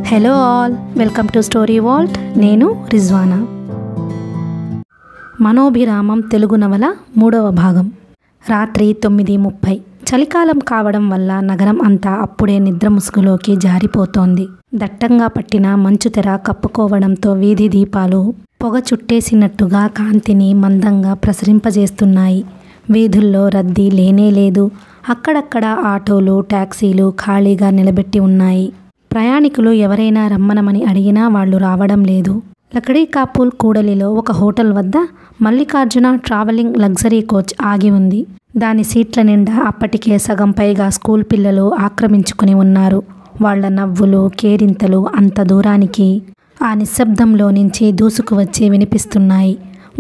Hello all, welcome to story Walt. నేను రిజ్వానా. మనోభిరామం తెలుగు నవల 3వ భాగం. రాత్రి 9:30. చలికాలం కావడం వల్ల నగరం అంతా అప్పుడే నిద్ర ముసుగులోకి జారిపోతోంది. దట్టంగా పట్టిన మంచు తెర కప్పుకోవడంతో వీధి దీపాలు పొగ చుట్టేసినట్టుగా కాంతిని మందంగా ప్రసరింపజేస్తున్నాయి. వీధుల్లో రద్దీ లేనేలేదు. అక్కడక్కడ ఆటోలు, టాక్సీలు ఖాళీగా నిలబెట్టి ఉన్నాయి. ప్రయాణికులు ఎవరైనా రమ్మనమని అడిగినా వాళ్ళు రావడం లేదు. లకడీ కాపూల్ కూడలిలో ఒక హోటల్ వద్ద మల్లికార్జున ట్రావెలింగ్ లగ్జరీ కోచ్ ఆగి ఉంది. దాని సీట్ల నిండా అప్పటికే సగం పైగా స్కూల్ పిల్లలు ఆక్రమించుకుని ఉన్నారు. వాళ్ల నవ్వులు, కేరింతలు అంత దూరానికి ఆ నిశ్శబ్దంలో నుంచి దూసుకువచ్చి వినిపిస్తున్నాయి.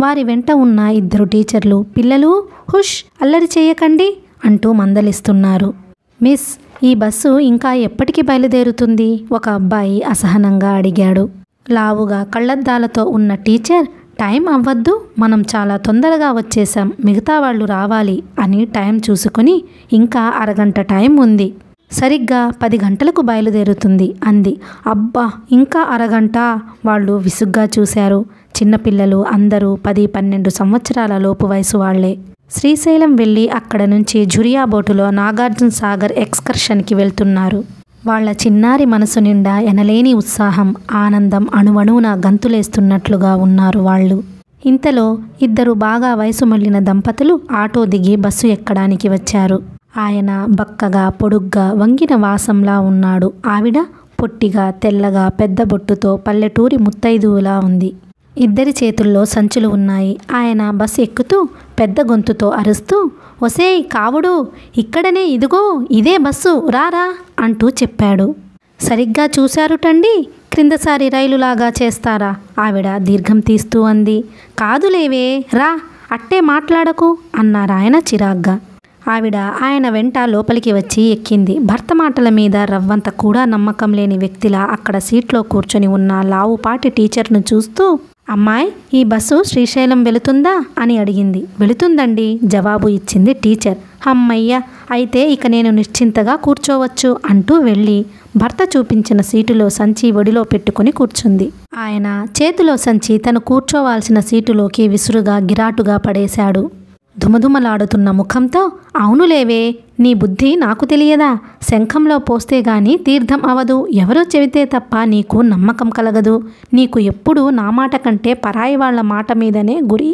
వారి వెంట ఉన్న 2 టీచర్లు పిల్లలు హుష్, అల్లరి చేయకండి అంటూ మందలిస్తున్నారు. మిస్, ఈ బస్సు ఇంకా ఎప్పటికి బయలుదేరుతుంది? ఒక అబ్బాయి అసహనంగా అడిగాడు. లావుగా కళ్ళద్దాలతో ఉన్న టీచర్, టైం అవ్వద్దు, మనం చాలా తొందరగా వచ్చేసాం, మిగతా వాళ్ళు రావాలి అని టైం చూసుకుని ఇంకా అరగంట టైం ఉంది, సరిగ్గా 10 గంటలకు బయలుదేరుతుంది అంది. అబ్బా, ఇంకా అరగంట? వాళ్ళు విసుగ్గా చూశారు. చిన్నపిల్లలు అందరూ 10-12 సంవత్సరాల లోపు వయసు వాళ్లే. శ్రీశైలం వెళ్ళి అక్కడ నుంచి ఝురియా బోటులో నాగార్జున సాగర్ ఎక్స్కర్షన్కి వెళ్తున్నారు. వాళ్ల చిన్నారి మనసు నిండా ఎనలేని ఉత్సాహం, ఆనందం అణువణువున గంతులేస్తున్నట్లుగా ఉన్నారు వాళ్ళు. ఇంతలో 2 బాగా వయసు మళ్లిన దంపతులు ఆటో దిగి బస్సు ఎక్కడానికి వచ్చారు. ఆయన బక్కగా, పొడుగ్గా, వంగిన వాసంలా ఉన్నాడు. ఆవిడ పొట్టిగా, తెల్లగా, పెద్ద బొట్టుతో పల్లెటూరి ముత్తైదువులా ఉంది. 2 చేతుల్లో సంచులు ఉన్నాయి. ఆయన బస్సు ఎక్కుతూ పెద్ద గొంతుతో అరుస్తూ, ఒసేయ్ కావుడు, ఇక్కడనే, ఇదిగో ఇదే బస్సు, రారా అంటూ చెప్పాడు. సరిగ్గా చూశారుటండి, క్రిందసారి రైలులాగా చేస్తారా? ఆవిడ దీర్ఘం తీస్తూ అంది. కాదులేవే, రా, అట్టే మాట్లాడకు అన్నారాయన చిరాగ్గా. ఆవిడ ఆయన వెంట లోపలికి వచ్చి ఎక్కింది. భర్త మాటల మీద రవ్వంత కూడా నమ్మకం లేని వ్యక్తిలా అక్కడ సీట్లో కూర్చొని ఉన్న లావుపాటి టీచర్ను చూస్తూ, అమ్మాయి, ఈ బస్సు శ్రీశైలం వెళుతుందా అని అడిగింది. వెళుతుందండి, జవాబు ఇచ్చింది టీచర్. అమ్మయ్య, అయితే ఇక నేను నిశ్చింతగా కూర్చోవచ్చు అంటూ వెళ్ళి భర్త చూపించిన సీటులో సంచి ఒడిలో పెట్టుకుని కూర్చుంది. ఆయన చేతిలో సంచి తను కూర్చోవాల్సిన సీటులోకి విసురుగా గిరాటుగా పడేశాడు. ధుమధుమలాడుతున్న ముఖంతో, అవునులేవే, నీ బుద్ధి నాకు తెలియదా? శంఖంలో పోస్తే గాని తీర్థం అవదు, ఎవరో చెబితే తప్ప నీకు నమ్మకం కలగదు. నీకు ఎప్పుడు నా మాట కంటే పరాయి వాళ్ల మాట మీదనే గురి.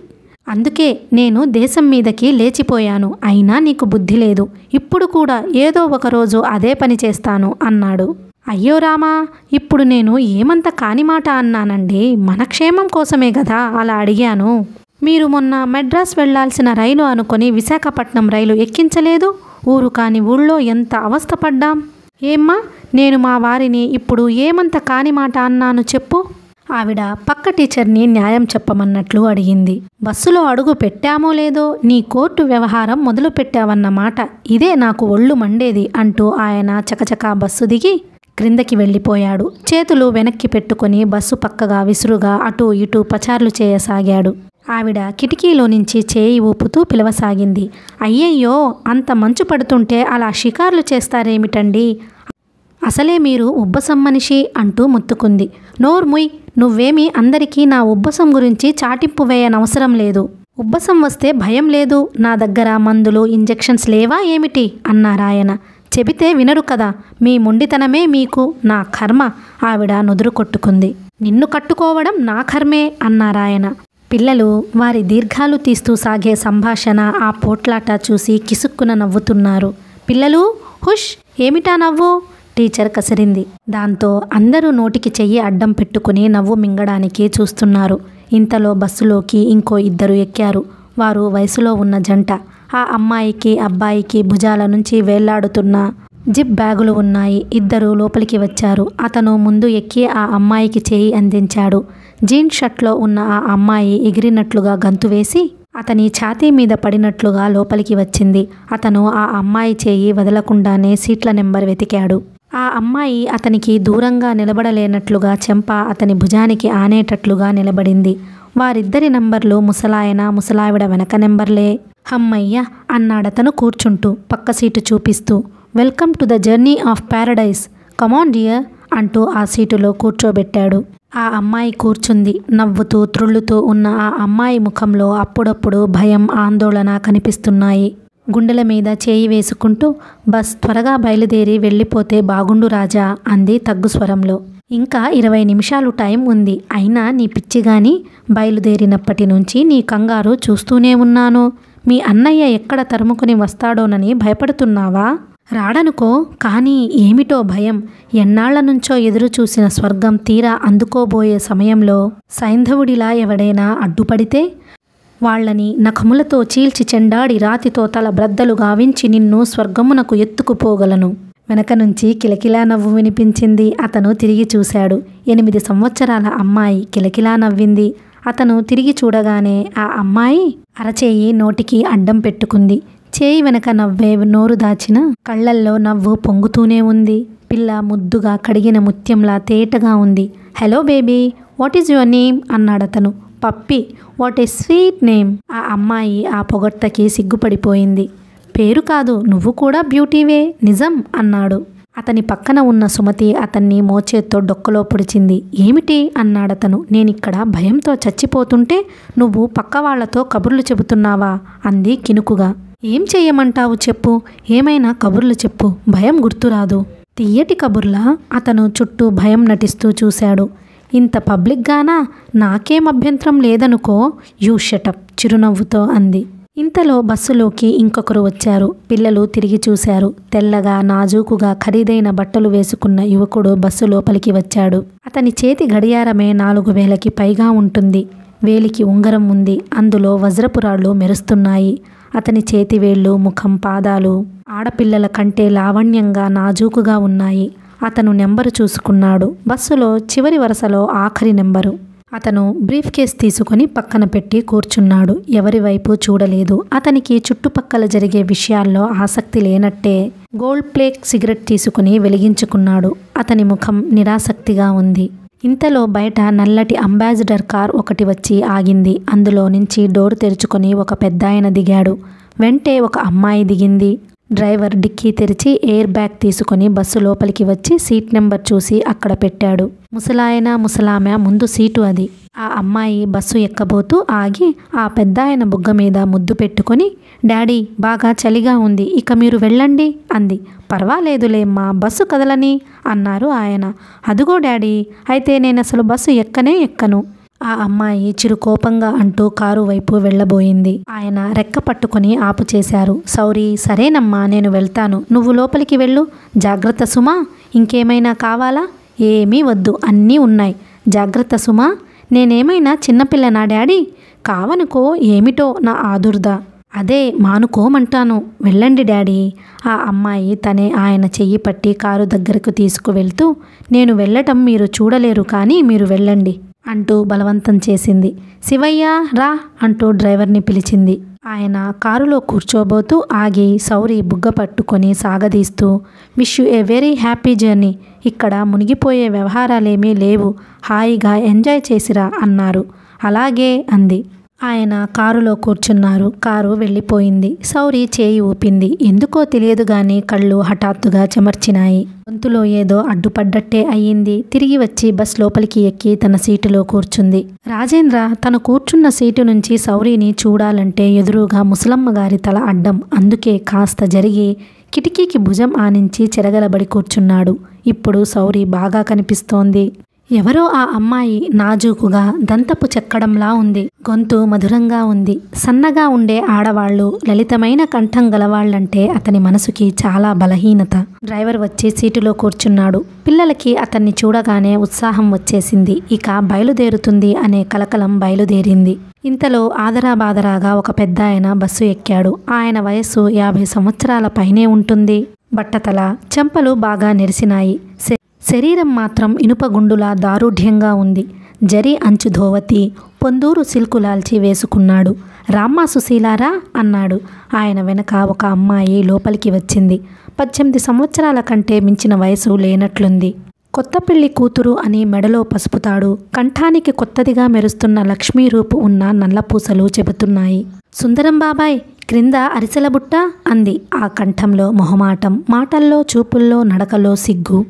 అందుకే నేను దేశం మీదకి లేచిపోయాను. అయినా నీకు బుద్ధి లేదు. ఇప్పుడు కూడా ఏదో ఒకరోజు అదే పని చేస్తాను అన్నాడు. అయ్యో రామా, ఇప్పుడు నేను ఏమంత కాని మాట అన్నానండి? మన క్షేమం కోసమే కదా అలా అడిగాను. మీరు మొన్న మెడ్రాస్ వెళ్లాల్సిన రైలు అనుకొని విశాఖపట్నం రైలు ఎక్కించలేదు? ఊరు కాని ఊళ్ళో ఎంత అవస్థపడ్డాం. ఏమ్మా, నేను మా వారిని ఇప్పుడు ఏమంత కాని మాట అన్నాను చెప్పు? ఆవిడ పక్క టీచర్ని న్యాయం చెప్పమన్నట్లు అడిగింది. బస్సులో అడుగు పెట్టామో లేదో నీ కోర్టు వ్యవహారం మొదలు పెట్టావన్నమాట. ఇదే నాకు ఒళ్ళు మండేది అంటూ ఆయన చకచకా బస్సు దిగి క్రిందకి వెళ్ళిపోయాడు. చేతులు వెనక్కి పెట్టుకుని బస్సు పక్కగా విసురుగా అటూ ఇటూ పచార్లు చేయసాగాడు. ఆవిడ కిటికీలో నుంచి చేయి ఊపుతూ పిలవసాగింది. అయ్యయ్యో, అంత మంచు పడుతుంటే అలా షికార్లు చేస్తారేమిటండి? అసలే మీరు ఉబ్బసం మనిషి అంటూ మొత్తుకుంది. నోర్ముయ్, నువ్వేమీ అందరికీ నా ఉబ్బసం గురించి చాటింపు వేయనవసరం లేదు. ఉబ్బసం వస్తే భయం లేదు. నా దగ్గర మందులు, ఇంజెక్షన్స్ లేవా ఏమిటి అన్నారాయన. చెబితే వినరు కదా, మీ మొండితనమే మీకు. నా కర్మ. ఆవిడ నుదురు కొట్టుకుంది. నిన్ను కట్టుకోవడం నా కర్మే అన్నారాయన. పిల్లలు వారి దీర్ఘాలు తీస్తూ సాగే సంభాషణ, ఆ పోట్లాట చూసి కిసుక్కున నవ్వుతున్నారు. పిల్లలు హుష్, ఏమిటా నవ్వు? టీచర్ కసిరింది. దాంతో అందరూ నోటికి చెయ్యి అడ్డం పెట్టుకుని నవ్వు మింగడానికి చూస్తున్నారు. ఇంతలో బస్సులోకి ఇంకో 2 ఎక్కారు. వారు వయసులో ఉన్న జంట. ఆ అమ్మాయికి అబ్బాయికి భుజాల నుంచి వేళ్లాడుతున్న జిప్ బ్యాగులు ఉన్నాయి. 2 లోపలికి వచ్చారు. అతను ముందు ఎక్కి ఆ అమ్మాయికి చేయి అందించాడు. జీన్స్ షర్ట్లో ఉన్న ఆ అమ్మాయి ఎగిరినట్లుగా గంతు వేసి అతని ఛాతీ మీద పడినట్లుగా లోపలికి వచ్చింది. అతను ఆ అమ్మాయి చేయి వదలకుండానే సీట్ల నెంబర్ వెతికాడు. ఆ అమ్మాయి అతనికి దూరంగా నిలబడలేనట్లుగా చెంప అతని భుజానికి ఆనేటట్లుగా నిలబడింది. వారిద్దరి నంబర్లు ముసలాయన, ముసలావిడ వెనక నెంబర్లే. హమ్మయ్య అన్నాడతను కూర్చుంటూ, పక్క సీటు చూపిస్తూ. Welcome to the journey of Paradise. Come on dear అంటూ ఆ సీటులో కూర్చోబెట్టాడు. ఆ అమ్మాయి కూర్చుంది. నవ్వుతూ త్రుళ్ళుతూ ఉన్న ఆ అమ్మాయి ముఖంలో అప్పుడప్పుడు భయం, ఆందోళన కనిపిస్తున్నాయి. గుండెల మీద చేయి వేసుకుంటూ బస్ త్వరగా బయలుదేరి వెళ్ళిపోతే బాగుండు రాజా అంది తగ్గు స్వరంలో. ఇంకా 20 నిమిషాలు టైం ఉంది. అయినా నీ పిచ్చిగాని బయలుదేరినప్పటి నుంచి నీ కంగారు చూస్తూనే ఉన్నాను. మీ అన్నయ్య ఎక్కడ తరుముకుని వస్తాడోనని భయపడుతున్నావా? రాడనుకో, కానీ ఏమిటో భయం. ఎన్నాళ్ల నుంచో ఎదురు చూసిన స్వర్గం తీరా అందుకోబోయే సమయంలో సైంధవుడిలా ఎవడైనా అడ్డుపడితే వాళ్లని నఖములతో చీల్చి చెండాడి రాతితో తల బ్రద్దలు గావించి నిన్ను స్వర్గమునకు ఎత్తుకుపోగలను. వెనక నుంచి కిలకిలా నవ్వు వినిపించింది. అతను తిరిగి చూశాడు. 8 సంవత్సరాల అమ్మాయి కిలకిలా నవ్వింది. అతను తిరిగి చూడగానే ఆ అమ్మాయి అరచేయి నోటికి అడ్డం పెట్టుకుంది. చేయి వెనక నవ్వే నోరు దాచిన కళ్ళల్లో నవ్వు పొంగుతూనే ఉంది. పిల్ల ముద్దుగా కడిగిన ముత్యంలా తేటగా ఉంది. Hello baby, what is your name అన్నాడతను. పప్పి, వాట్ ఏ స్వీట్ నేమ్. ఆ అమ్మాయి ఆ పొగడ్తకి సిగ్గుపడిపోయింది. పేరు కాదు, నువ్వు కూడా బ్యూటీవే, నిజం అన్నాడు. అతని పక్కన ఉన్న సుమతి అతన్ని మోచేత్తో డొక్కలో పొడిచింది. ఏమిటి అన్నాడతను. నేనిక్కడ భయంతో చచ్చిపోతుంటే నువ్వు పక్క వాళ్లతో కబుర్లు చెబుతున్నావా అంది కినుకుగా. ఏం చెయ్యమంటావు చెప్పు, ఏమైనా కబుర్లు చెప్పు, భయం గుర్తురాదు. తియ్యటి కబుర్లా? అతను చుట్టూ భయం నటిస్తూ చూశాడు. ఇంత పబ్లిక్గానా? నాకేం అభ్యంతరం లేదనుకో. యూ షటప్ చిరునవ్వుతో అంది. ఇంతలో బస్సులోకి ఇంకొకరు వచ్చారు. పిల్లలు తిరిగి చూశారు. తెల్లగా నాజూకుగా ఖరీదైన బట్టలు వేసుకున్న యువకుడు బస్సు లోపలికి వచ్చాడు. అతని చేతి గడియారమే 4000కి పైగా ఉంటుంది. వేలికి ఉంగరం ఉంది. అందులో వజ్రపురాళ్ళు మెరుస్తున్నాయి. అతని చేతివేళ్లు, ముఖం, పాదాలు ఆడపిల్లల కంటే లావణ్యంగా నాజూకుగా ఉన్నాయి. అతను నెంబరు చూసుకున్నాడు. బస్సులో చివరి వరుసలో ఆఖరి నెంబరు. అతను బ్రీఫ్ కేస్ తీసుకుని పక్కన పెట్టి కూర్చున్నాడు. ఎవరి వైపు చూడలేదు. అతనికి చుట్టుపక్కల జరిగే విషయాల్లో ఆసక్తి లేనట్టే గోల్డ్ ప్లేక్ సిగరెట్ తీసుకుని వెలిగించుకున్నాడు. అతని ముఖం నిరాసక్తిగా ఉంది. ఇంతలో బయట నల్లటి అంబాసిడర్ కార్ ఒకటి వచ్చి ఆగింది. అందులో నుంచి డోర్ తెరుచుకొని ఒక పెద్దాయన దిగాడు. వెంటే ఒక అమ్మాయి దిగింది. డ్రైవర్ డిక్కీ తెరిచి ఎయిర్ బ్యాగ్ తీసుకుని బస్సు లోపలికి వచ్చి సీట్ నెంబర్ చూసి అక్కడ పెట్టాడు. ముసలాయన ముసలామె ముందు సీటు అది. ఆ అమ్మాయి బస్సు ఎక్కబోతూ ఆగి ఆ పెద్దాయన బుగ్గ మీద ముద్దు పెట్టుకొని, డాడీ బాగా చలిగా ఉంది, ఇక మీరు వెళ్ళండి అంది. పర్వాలేదులేమ్మా, బస్సు కదలని అన్నారు ఆయన. అదుగో డాడీ, అయితే నేనసలు బస్సు ఎక్కను. ఆ అమ్మాయి చిరుకోపంగా అంటూ కారు వైపు వెళ్ళబోయింది. ఆయన రెక్క పట్టుకుని ఆపు చేశారు. సౌరీ, సరేనమ్మా, నేను వెళ్తాను, నువ్వు లోపలికి వెళ్ళు. జాగ్రత్త సుమా. ఇంకేమైనా కావాలా? ఏమీ వద్దు, అన్నీ ఉన్నాయి. జాగ్రత్త సుమా. నేనేమైనా చిన్నపిల్లనా డాడీ? కావనుకో, ఏమిటో నా ఆదుర్ద. అదే మానుకోమంటాను. వెళ్ళండి డాడీ. ఆ అమ్మాయి తనే ఆయన చెయ్యి పట్టి కారు దగ్గరకు తీసుకువెళ్తూ, నేను వెళ్ళటం మీరు చూడలేరు, కానీ మీరు వెళ్ళండి అంటూ బలవంతం చేసింది. శివయ్య రా అంటూ డ్రైవర్ని పిలిచింది. ఆయన కారులో కూర్చోబోతూ ఆగి సౌరి బుగ్గ పట్టుకొని సాగదీస్తూ, wish you a very happy journey. ఇక్కడ మునిగిపోయే వ్యవహారాలేమీ లేవు, హాయిగా ఎంజాయ్ చేసిరా అన్నారు. అలాగే అంది. ఆయన కారులో కూర్చున్నారు. కారు వెళ్ళిపోయింది. సౌరి చేయి ఊపింది. ఎందుకో తెలియదు గాని కళ్ళు హఠాత్తుగా చెమర్చినాయి. గొంతులో ఏదో అడ్డుపడ్డట్టే అయ్యింది. తిరిగి వచ్చి బస్ లోపలికి ఎక్కి తన సీటులో కూర్చుంది. రాజేంద్ర తను కూర్చున్న సీటు నుంచి సౌరిని చూడాలంటే ఎదురుగా ముసలమ్మ గారి తల అడ్డం. అందుకే కాస్త జరిగి కిటికీకి భుజం ఆనించి చెరగలబడి కూర్చున్నాడు. ఇప్పుడు సౌరి బాగా కనిపిస్తోంది. ఎవరో ఆ అమ్మాయి నాజూకుగా దంతపు చెక్కడంలా ఉంది. గొంతు మధురంగా ఉంది. సన్నగా ఉండే ఆడవాళ్లు, లలితమైన కంఠం గలవాళ్లంటే అతని మనసుకి చాలా బలహీనత. డ్రైవర్ వచ్చి సీటులో కూర్చున్నాడు. పిల్లలకి అతన్ని చూడగానే ఉత్సాహం వచ్చేసింది. ఇక బయలుదేరుతుంది అనే కలకలం బయలుదేరింది. ఇంతలో ఆదరాబాదరాగా ఒక పెద్దాయన బస్సు ఎక్కాడు. ఆయన వయస్సు 50 సంవత్సరాల పైనే ఉంటుంది. బట్టతల, చెంపలు బాగా నెరిసినాయి. శరీరం మాత్రం ఇనుపగుండులా దారుఢ్యంగా ఉంది. జరీ అంచు ధోవతి, పొందూరు సిల్కులాల్చి వేసుకున్నాడు. రామ్మా సుశీలారా అన్నాడు. ఆయన వెనక ఒక అమ్మాయి లోపలికి వచ్చింది. 18 సంవత్సరాల కంటే మించిన వయసు లేనట్లుంది. కొత్త పెళ్లి కూతురు అని మెడలో పసుపుతాడు. కంఠానికి కొత్తదిగా మెరుస్తున్న లక్ష్మీ రూపు ఉన్న నల్లపూసలు చెబుతున్నాయి. సుందరం బాబాయ్, క్రింద అరిసెల బుట్ట అంది. ఆ కంఠంలో మొహమాటం, మాటల్లో, చూపుల్లో, నడకలో సిగ్గు.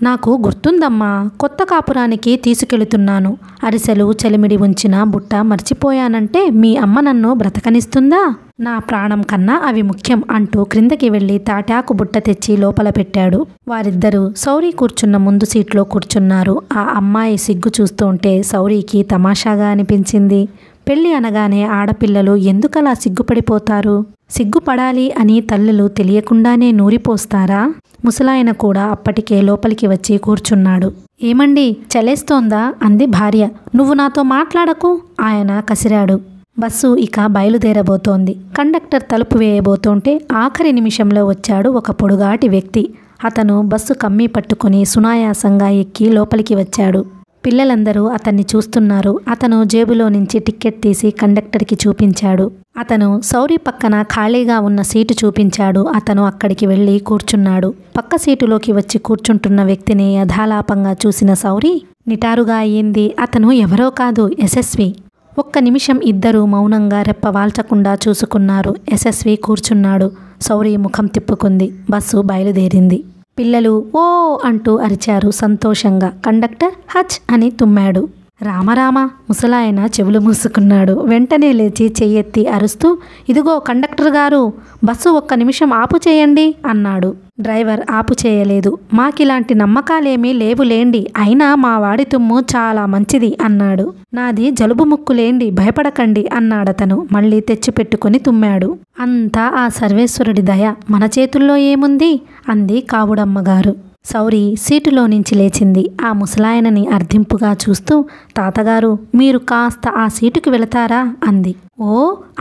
నాకు గుర్తుందమ్మా, కొత్త కాపురానికి తీసుకెళుతున్నాను. అరిసెలు చలిమిడి ఉంచిన బుట్ట మర్చిపోయానంటే మీ అమ్మ నన్ను బ్రతకనిస్తుందా? నా ప్రాణం కన్నా అవి ముఖ్యం అంటూ క్రిందకి వెళ్ళి తాటాకు బుట్ట తెచ్చి లోపల పెట్టాడు. వారిద్దరూ సౌరి కూర్చున్న ముందు సీట్లో కూర్చున్నారు. ఆ అమ్మాయి సిగ్గు చూస్తుంటే సౌరికి తమాషాగా అనిపించింది. పెళ్లి అనగానే ఆడపిల్లలు ఎందుకలా సిగ్గుపడిపోతారు? సిగ్గుపడాలి అని తల్లులు తెలియకుండానే నూరిపోస్తారా? ముసలాయన కూడా అప్పటికే లోపలికి వచ్చి కూర్చున్నాడు. ఏమండి, చలేస్తోందా? అంది భార్య. నువ్వు నాతో మాట్లాడకు, ఆయన కసిరాడు. బస్సు ఇక బయలుదేరబోతోంది. కండక్టర్ తలుపు వేయబోతుంటే ఆఖరి నిమిషంలో వచ్చాడు ఒక పొడుగాటి వ్యక్తి. అతను బస్సు కమ్మీ పట్టుకుని సునాయాసంగా ఎక్కి లోపలికి వచ్చాడు. పిల్లలందరూ అతన్ని చూస్తున్నారు. అతను జేబులో నుంచి టిక్కెట్ తీసి కండక్టర్కి చూపించాడు. అతను సౌరి పక్కన ఖాళీగా ఉన్న సీటు చూపించాడు. అతను అక్కడికి వెళ్ళి కూర్చున్నాడు. పక్క సీటులోకి వచ్చి కూర్చుంటున్న వ్యక్తిని యథాలాపంగా చూసిన సౌరి నిటారుగా అయ్యింది. అతను ఎవరో కాదు, యశస్వి. ఒక్క నిమిషం ఇద్దరూ మౌనంగా రెప్పవాల్చకుండా చూసుకున్నారు. యశస్వి కూర్చున్నాడు. సౌరి ముఖం తిప్పుకుంది. బస్సు బయలుదేరింది. పిల్లలు ఓ అంటూ అరిచారు సంతోషంగా. కండక్టర్ హచ్ అని తుమ్మాడు. రామరామ, ముసలాయన చెవులు మూసుకున్నాడు. వెంటనే లేచి చెయ్యెత్తి అరుస్తూ, ఇదిగో కండక్టర్ గారు, బస్సు ఒక్క నిమిషం ఆపు చేయండి అన్నాడు. డ్రైవర్ ఆపు చేయలేదు. మాకిలాంటి నమ్మకాలేమీ లేవులేండి, అయినా మా వాడి తుమ్ము చాలా మంచిది అన్నాడు. నాది జలుబు ముక్కులేండి, భయపడకండి అన్నాడతను. మళ్ళీ తెచ్చిపెట్టుకుని తుమ్మాడు. అంతా ఆ సర్వేశ్వరుడి దయ, మన చేతుల్లో ఏముంది అంది కావుడమ్మగారు. సౌరి సీటులో నుంచి లేచింది. ఆ ముసలాయనని అర్థింపుగా చూస్తూ, తాతగారు, మీరు కాస్త ఆ సీటుకి వెళతారా అంది. ఓ,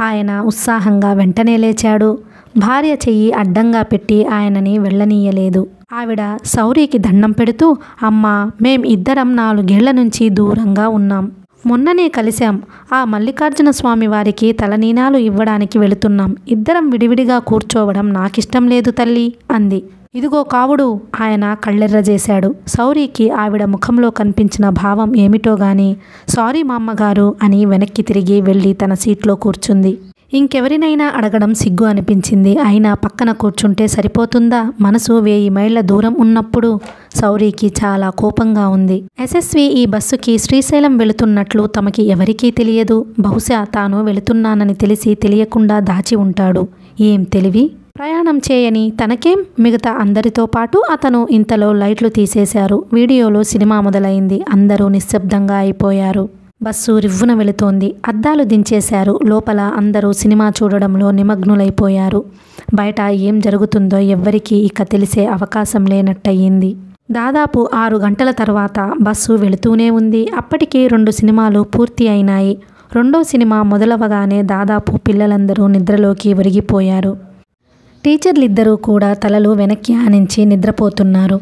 ఆయన ఉత్సాహంగా వెంటనే లేచాడు. భార్య చెయ్యి అడ్డంగా పెట్టి ఆయనని వెళ్ళనీయలేదు. ఆవిడ సౌరికి దండం పెడుతూ, అమ్మా, మేం ఇద్దరం 4 ఏళ్ల నుంచి దూరంగా ఉన్నాం. మొన్ననే కలిశాం. ఆ మల్లికార్జున స్వామి వారికి తలనీనాలు ఇవ్వడానికి వెళుతున్నాం. ఇద్దరం విడివిడిగా కూర్చోవడం నాకిష్టం లేదు తల్లి అంది. ఇదిగో కావుడు, ఆయన కళ్ళెర్రజేశాడు. సౌరికి ఆవిడ ముఖంలో కనిపించిన భావం ఏమిటో గాని, సారీ మా అమ్మగారు అని వెనక్కి తిరిగి వెళ్ళి తన సీట్లో కూర్చుంది. ఇంకెవరినైనా అడగడం సిగ్గు అనిపించింది. అయినా పక్కన కూర్చుంటే సరిపోతుందా? మనసు 1000 మైళ్ళ దూరం ఉన్నప్పుడు. సౌరికి చాలా కోపంగా ఉంది. యశస్వి ఈ బస్సుకి శ్రీశైలం వెళుతున్నట్లు తమకి ఎవరికీ తెలియదు. బహుశా తాను వెళుతున్నానని తెలిసి తెలియకుండా దాచి ఉంటాడు. ఏం తెలివి! ప్రయాణం చేయని తనకేం? మిగతా అందరితో పాటు అతను. ఇంతలో లైట్లు తీసేశారు. వీడియోలో సినిమా మొదలైంది. అందరూ నిశ్శబ్దంగా అయిపోయారు. బస్సు రివ్వున వెళుతోంది. అద్దాలు దించేశారు. లోపల అందరూ సినిమా చూడడంలో నిమగ్నులైపోయారు. బయట ఏం జరుగుతుందో ఎవ్వరికీ ఇక తెలిసే అవకాశం లేనట్టయింది. దాదాపు 6 గంటల తర్వాత బస్సు వెళుతూనే ఉంది. అప్పటికే 2 సినిమాలు పూర్తి అయినాయి. రెండో సినిమా మొదలవగానే దాదాపు పిల్లలందరూ నిద్రలోకి ఒరిగిపోయారు. టీచర్లిద్దరూ కూడా తలలు వెనక్కి ఆనించి నిద్రపోతున్నారు.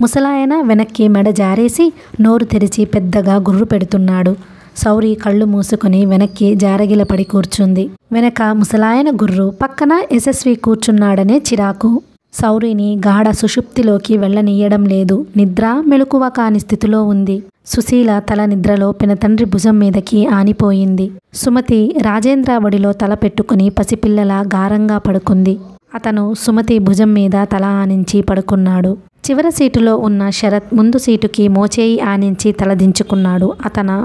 ముసలాయన వెనక్కి మెడ జారేసి నోరు తెరిచి పెద్దగా గుర్రు పెడుతున్నాడు. సౌరి కళ్ళు మూసుకొని వెనక్కి జారగిలపడి కూర్చుంది. వెనక ముసలాయన గుర్రు, పక్కన యశస్వి కూర్చున్నాడనే చిరాకు సౌరిని గాఢ సుషుప్తిలోకి వెళ్ళనీయడం లేదు. నిద్ర మెలకువ కాని స్థితిలో ఉంది. సుశీల తల నిద్రలో పినతండ్రి భుజం మీదకి ఆనిపోయింది. సుమతి రాజేంద్ర ఒడిలో తల పెట్టుకుని పసిపిల్లలా గారంగా పడుకుంది. అతను సుమతి భుజం మీద తల ఆనించి పడుకున్నాడు. చివరి సీటులో ఉన్న శరత్ ముందు సీటుకి మోచేయి ఆనించి తల దించుకున్నాడు. అతను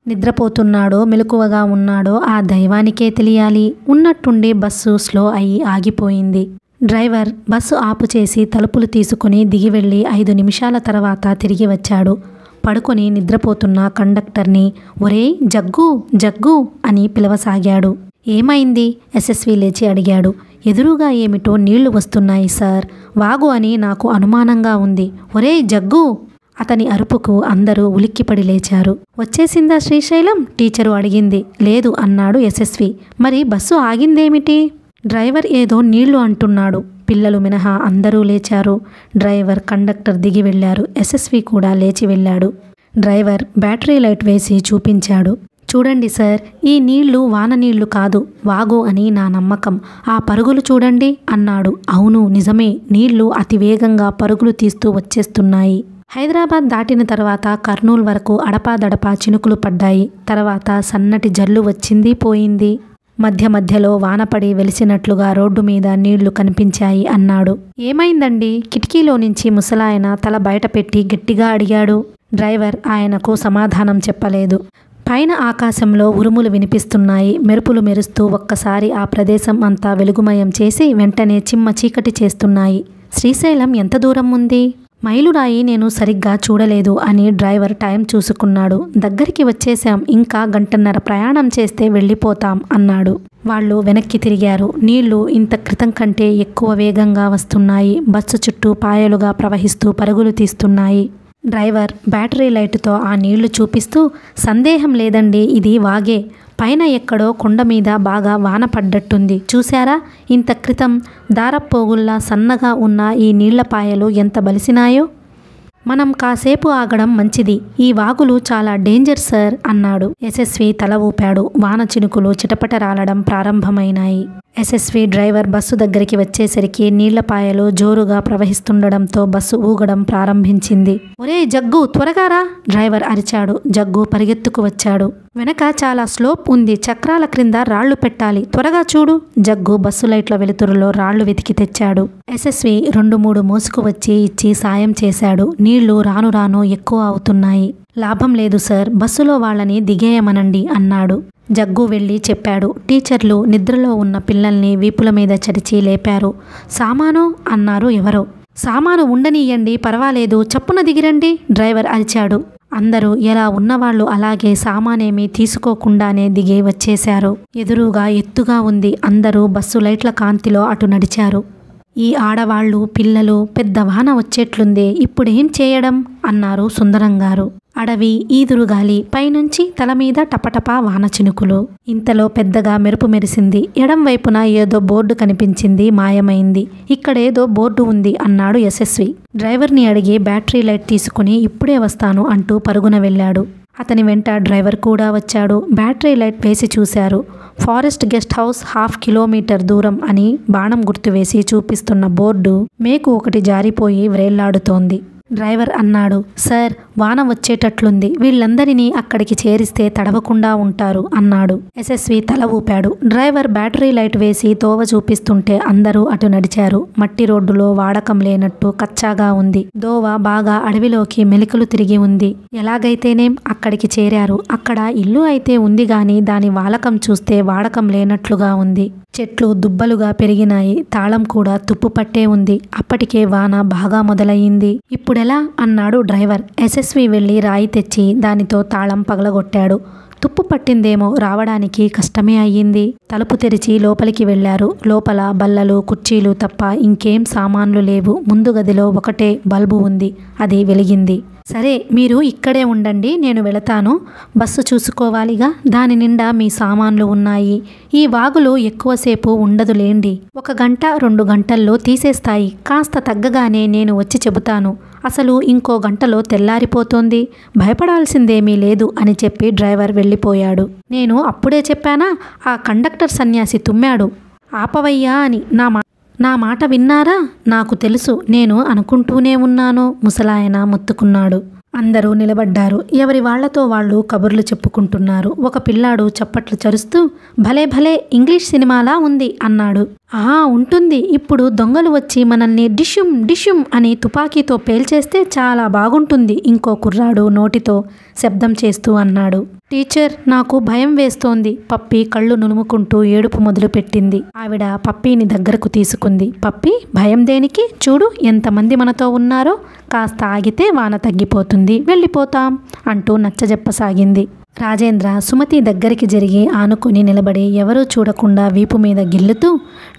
నిద్రపోతున్నాడో మెలకువగా ఉన్నాడో ఆ దైవానికే తెలియాలి. ఉన్నట్టుండి బస్సు స్లో అయి ఆగిపోయింది. డ్రైవర్ బస్సు ఆపు చేసి తలుపులు తీసుకుని దిగి వెళ్ళి 5 నిమిషాల తర్వాత తిరిగి వచ్చాడు. పడుకొని నిద్రపోతున్న కండక్టర్ని ఒరేయ్ జగ్గు జగ్గు అని పిలవసాగాడు. ఏమైంది? యశస్వి లేచి అడిగాడు. ఎదురుగా ఏమిటో నీళ్లు వస్తున్నాయి సార్, వాగు అని నాకు అనుమానంగా ఉంది. ఒరేయ్ జగ్గు! అతని అరుపుకు అందరూ ఉలిక్కిపడి లేచారు. వచ్చేసిందా శ్రీశైలం? టీచరు అడిగింది. లేదు అన్నాడు యశస్వి. మరి బస్సు ఆగిందేమిటి? డ్రైవర్ ఏదో నీళ్లు అంటున్నాడు. పిల్లలు మినహా అందరూ లేచారు. డ్రైవర్, కండక్టర్ దిగి వెళ్లారు. యశస్వి కూడా లేచి వెళ్ళాడు. డ్రైవర్ బ్యాటరీ లైట్ వేసి చూపించాడు. చూడండి సార్, ఈ నీళ్లు వాన నీళ్లు కాదు, వాగు అని నా నమ్మకం. ఆ పరుగులు చూడండి అన్నాడు. అవును నిజమే, నీళ్లు అతివేగంగా పరుగులు తీస్తూ వచ్చేస్తున్నాయి. హైదరాబాద్ దాటిన తర్వాత కర్నూలు వరకు అడపాదడపా చినుకులు పడ్డాయి. తర్వాత సన్నటి జల్లు వచ్చింది పోయింది. మధ్య మధ్యలో వానపడి వెలిసినట్లుగా రోడ్డు మీద నీళ్లు కనిపించాయి అన్నాడు. ఏమైందండి? కిటికీలో నుంచి ముసలాయన తల బయట పెట్టి గట్టిగా అడిగాడు. డ్రైవర్ ఆయనకు సమాధానం చెప్పలేదు. పైన ఆకాశంలో ఉరుములు వినిపిస్తున్నాయి. మెరుపులు మెరుస్తూ ఒక్కసారి ఆ ప్రదేశం అంతా వెలుగుమయం చేసి వెంటనే చిమ్మ చీకటి చేస్తున్నాయి. శ్రీశైలం ఎంత దూరం ఉంది? మైలురాయి నేను సరిగ్గా చూడలేదు అని డ్రైవర్ టైం చూసుకున్నాడు. దగ్గరికి వచ్చేశాం, ఇంకా గంటన్నర ప్రయాణం చేస్తే వెళ్ళిపోతాం అన్నాడు. వాళ్ళు వెనక్కి తిరిగారు. నీళ్లు ఇంత క్రితం కంటే ఎక్కువ వేగంగా వస్తున్నాయి. బస్సు చుట్టూ పాయలుగా ప్రవహిస్తూ పరుగులు తీస్తున్నాయి. డ్రైవర్ బ్యాటరీ లైటుతో ఆ నీళ్లు చూపిస్తూ, సందేహం లేదండి, ఇది వాగే. పైన ఎక్కడో కొండ మీద బాగా వాన పడ్డట్టుంది. చూశారా? ఇంత క్రితం దారపోగుల్లా సన్నగా ఉన్న ఈ నీళ్లపాయలు ఎంత బలిసినాయో. మనం కాసేపు ఆగడం మంచిది. ఈ వాగులు చాలా డేంజర్ సార్ అన్నాడు. యశస్వి తల ఊపాడు. వాన చినుకులు చిటపట రాలడం ప్రారంభమైనాయి. యశస్వి డ్రైవర్ బస్సు దగ్గరికి వచ్చేసరికి నీళ్లపాయలు జోరుగా ప్రవహిస్తుండడంతో బస్సు ఊగడం ప్రారంభించింది. ఒరే జగ్గు, త్వరగా రా! డ్రైవర్ అరిచాడు. జగ్గు పరిగెత్తుకు వచ్చాడు. వెనక చాలా స్లోప్ ఉంది. చక్రాల క్రింద రాళ్లు పెట్టాలి. త్వరగా చూడు. జగ్గు బస్సు లైట్ల వెలుతురులో రాళ్లు వెతికి తెచ్చాడు. యశస్వి 2-3 మోసుకు వచ్చి ఇచ్చి సాయం చేశాడు. నీళ్లు రాను రాను ఎక్కువ అవుతున్నాయి. లాభం లేదు సార్, బస్సులో వాళ్ళని దిగేయమనండి అన్నాడు. జగ్గు వెళ్ళి చెప్పాడు. టీచర్లు నిద్రలో ఉన్న పిల్లల్ని వీపుల మీద చరిచి లేపారు. సామాను అన్నారు ఎవరో. సామాను ఉండనీయండి, పర్వాలేదు, చప్పున దిగిరండి డ్రైవర్ అరిచాడు. అందరూ ఎలా ఉన్నవాళ్లు అలాగే సామానేమీ తీసుకోకుండానే దిగి వచ్చేశారు. ఎదురుగా ఎత్తుగా ఉంది. అందరూ బస్సు లైట్ల కాంతిలో అటు నడిచారు. ఈ ఆడవాళ్లు, పిల్లలు, పెద్ద వాన వచ్చేట్లుందే, ఇప్పుడేం చేయడం అన్నారు సుందరంగారు. అడవి, ఈదురుగాలి, పైనుంచి తల మీద టపటపా వాన చినుకులు. ఇంతలో పెద్దగా మెరుపు మెరిసింది. ఎడం వైపున ఏదో బోర్డు కనిపించింది, మాయమైంది. ఇక్కడేదో బోర్డు ఉంది అన్నాడు యశస్వి. డ్రైవర్ని అడిగి బ్యాటరీ లైట్ తీసుకుని ఇప్పుడే వస్తాను అంటూ పరుగున వెళ్ళాడు. అతని వెంట డ్రైవర్ కూడా వచ్చాడు. బ్యాటరీ లైట్ వేసి చూశారు. ఫారెస్ట్ గెస్ట్ హౌస్ 1/2 కిలోమీటర్ దూరం అని బాణం గుర్తు వేసి చూపిస్తున్న బోర్డు మేకు ఒకటి జారిపోయి వ్రేళ్లాడుతోంది. డ్రైవర్ అన్నాడు. సార్, వాన వచ్చేటట్లుంది. వీళ్ళందరినీ అక్కడికి చేరిస్తే తడవకుండా ఉంటారు అన్నాడు. యశస్వి తల ఊపాడు. డ్రైవర్ బ్యాటరీ లైట్ వేసి తోవ చూపిస్తుంటే అందరూ అటు నడిచారు. మట్టి రోడ్డులో వాడకం లేనట్టు కచ్చాగా ఉంది. దోవ బాగా అడవిలోకి మెలికలు తిరిగి ఉంది. ఎలాగైతేనేం అక్కడికి చేరారు. అక్కడ ఇల్లు అయితే ఉంది గాని దాని వాలకం చూస్తే వాడకం లేనట్లుగా ఉంది. చెట్లు దుబ్బలుగా పెరిగినాయి. తాళం కూడా తుప్పు పట్టే ఉంది. అప్పటికే వాన బాగా మొదలయ్యింది. ఇప్పుడెలా అన్నాడు డ్రైవర్. యశస్వి వెళ్ళి రాయి తెచ్చి దానితో తాళం పగలగొట్టాడు. తుప్పు పట్టిందేమో, రావడానికి కష్టమే అయ్యింది. తలుపు తెరిచి లోపలికి వెళ్లారు. లోపల బల్లలు, కుర్చీలు తప్ప ఇంకేం సామాన్లు లేవు. ముందు గదిలో ఒకటే బల్బు ఉంది. అది వెలిగింది. సరే, మీరు ఇక్కడే ఉండండి, నేను వెళతాను. బస్సు చూసుకోవాలిగా, దాని నిండా మీ సామాన్లు ఉన్నాయి. ఈ వాగులు ఎక్కువసేపు ఉండదులేండి. 1 గంట 2 గంటల్లో తీసేస్తాయి. కాస్త తగ్గగానే నేను వచ్చి చెబుతాను. అసలు ఇంకో గంటలో తెల్లారిపోతోంది. భయపడాల్సిందేమీ లేదు అని చెప్పి డ్రైవర్ వెళ్ళిపోయాడు. నేను అప్పుడే చెప్పానా? ఆ కండక్టర్ సన్యాసి తుమ్మాడు. ఆపవయ్యా అని. నా మాట విన్నారా? నాకు తెలుసు, నేను అనుకుంటూనే ఉన్నాను. ముసలాయన మొత్తుకున్నాడు. అందరూ నిలబడ్డారు. ఎవరి వాళ్లతో వాళ్ళు కబుర్లు చెప్పుకుంటున్నారు. ఒక పిల్లాడు చప్పట్లు చరుస్తూ, భలే భలే, ఇంగ్లీష్ సినిమాలా ఉంది అన్నాడు. ఉంటుంది. ఇప్పుడు దొంగలు వచ్చి మనల్ని డిషుమ్ డిషుమ్ అని తుపాకీతో పేల్చేస్తే చాలా బాగుంటుంది. ఇంకో కుర్రాడు నోటితో శబ్దం చేస్తూ అన్నాడు. టీచర్, నాకు భయం వేస్తోంది. పప్పి కళ్ళు నులుముకుంటూ ఏడుపు మొదలుపెట్టింది. ఆవిడ పప్పీని దగ్గరకు తీసుకుంది. పప్పి, భయం దేనికి? చూడు ఎంతమంది మనతో ఉన్నారో. కాస్త ఆగితే వాన తగ్గిపోతుంది, వెళ్ళిపోతాం అంటూ నచ్చజెప్పసాగింది. రాజేంద్ర సుమతి దగ్గరికి జరిగి ఆనుకొని నిలబడి ఎవరూ చూడకుండా వీపు మీద గిల్లుతూ,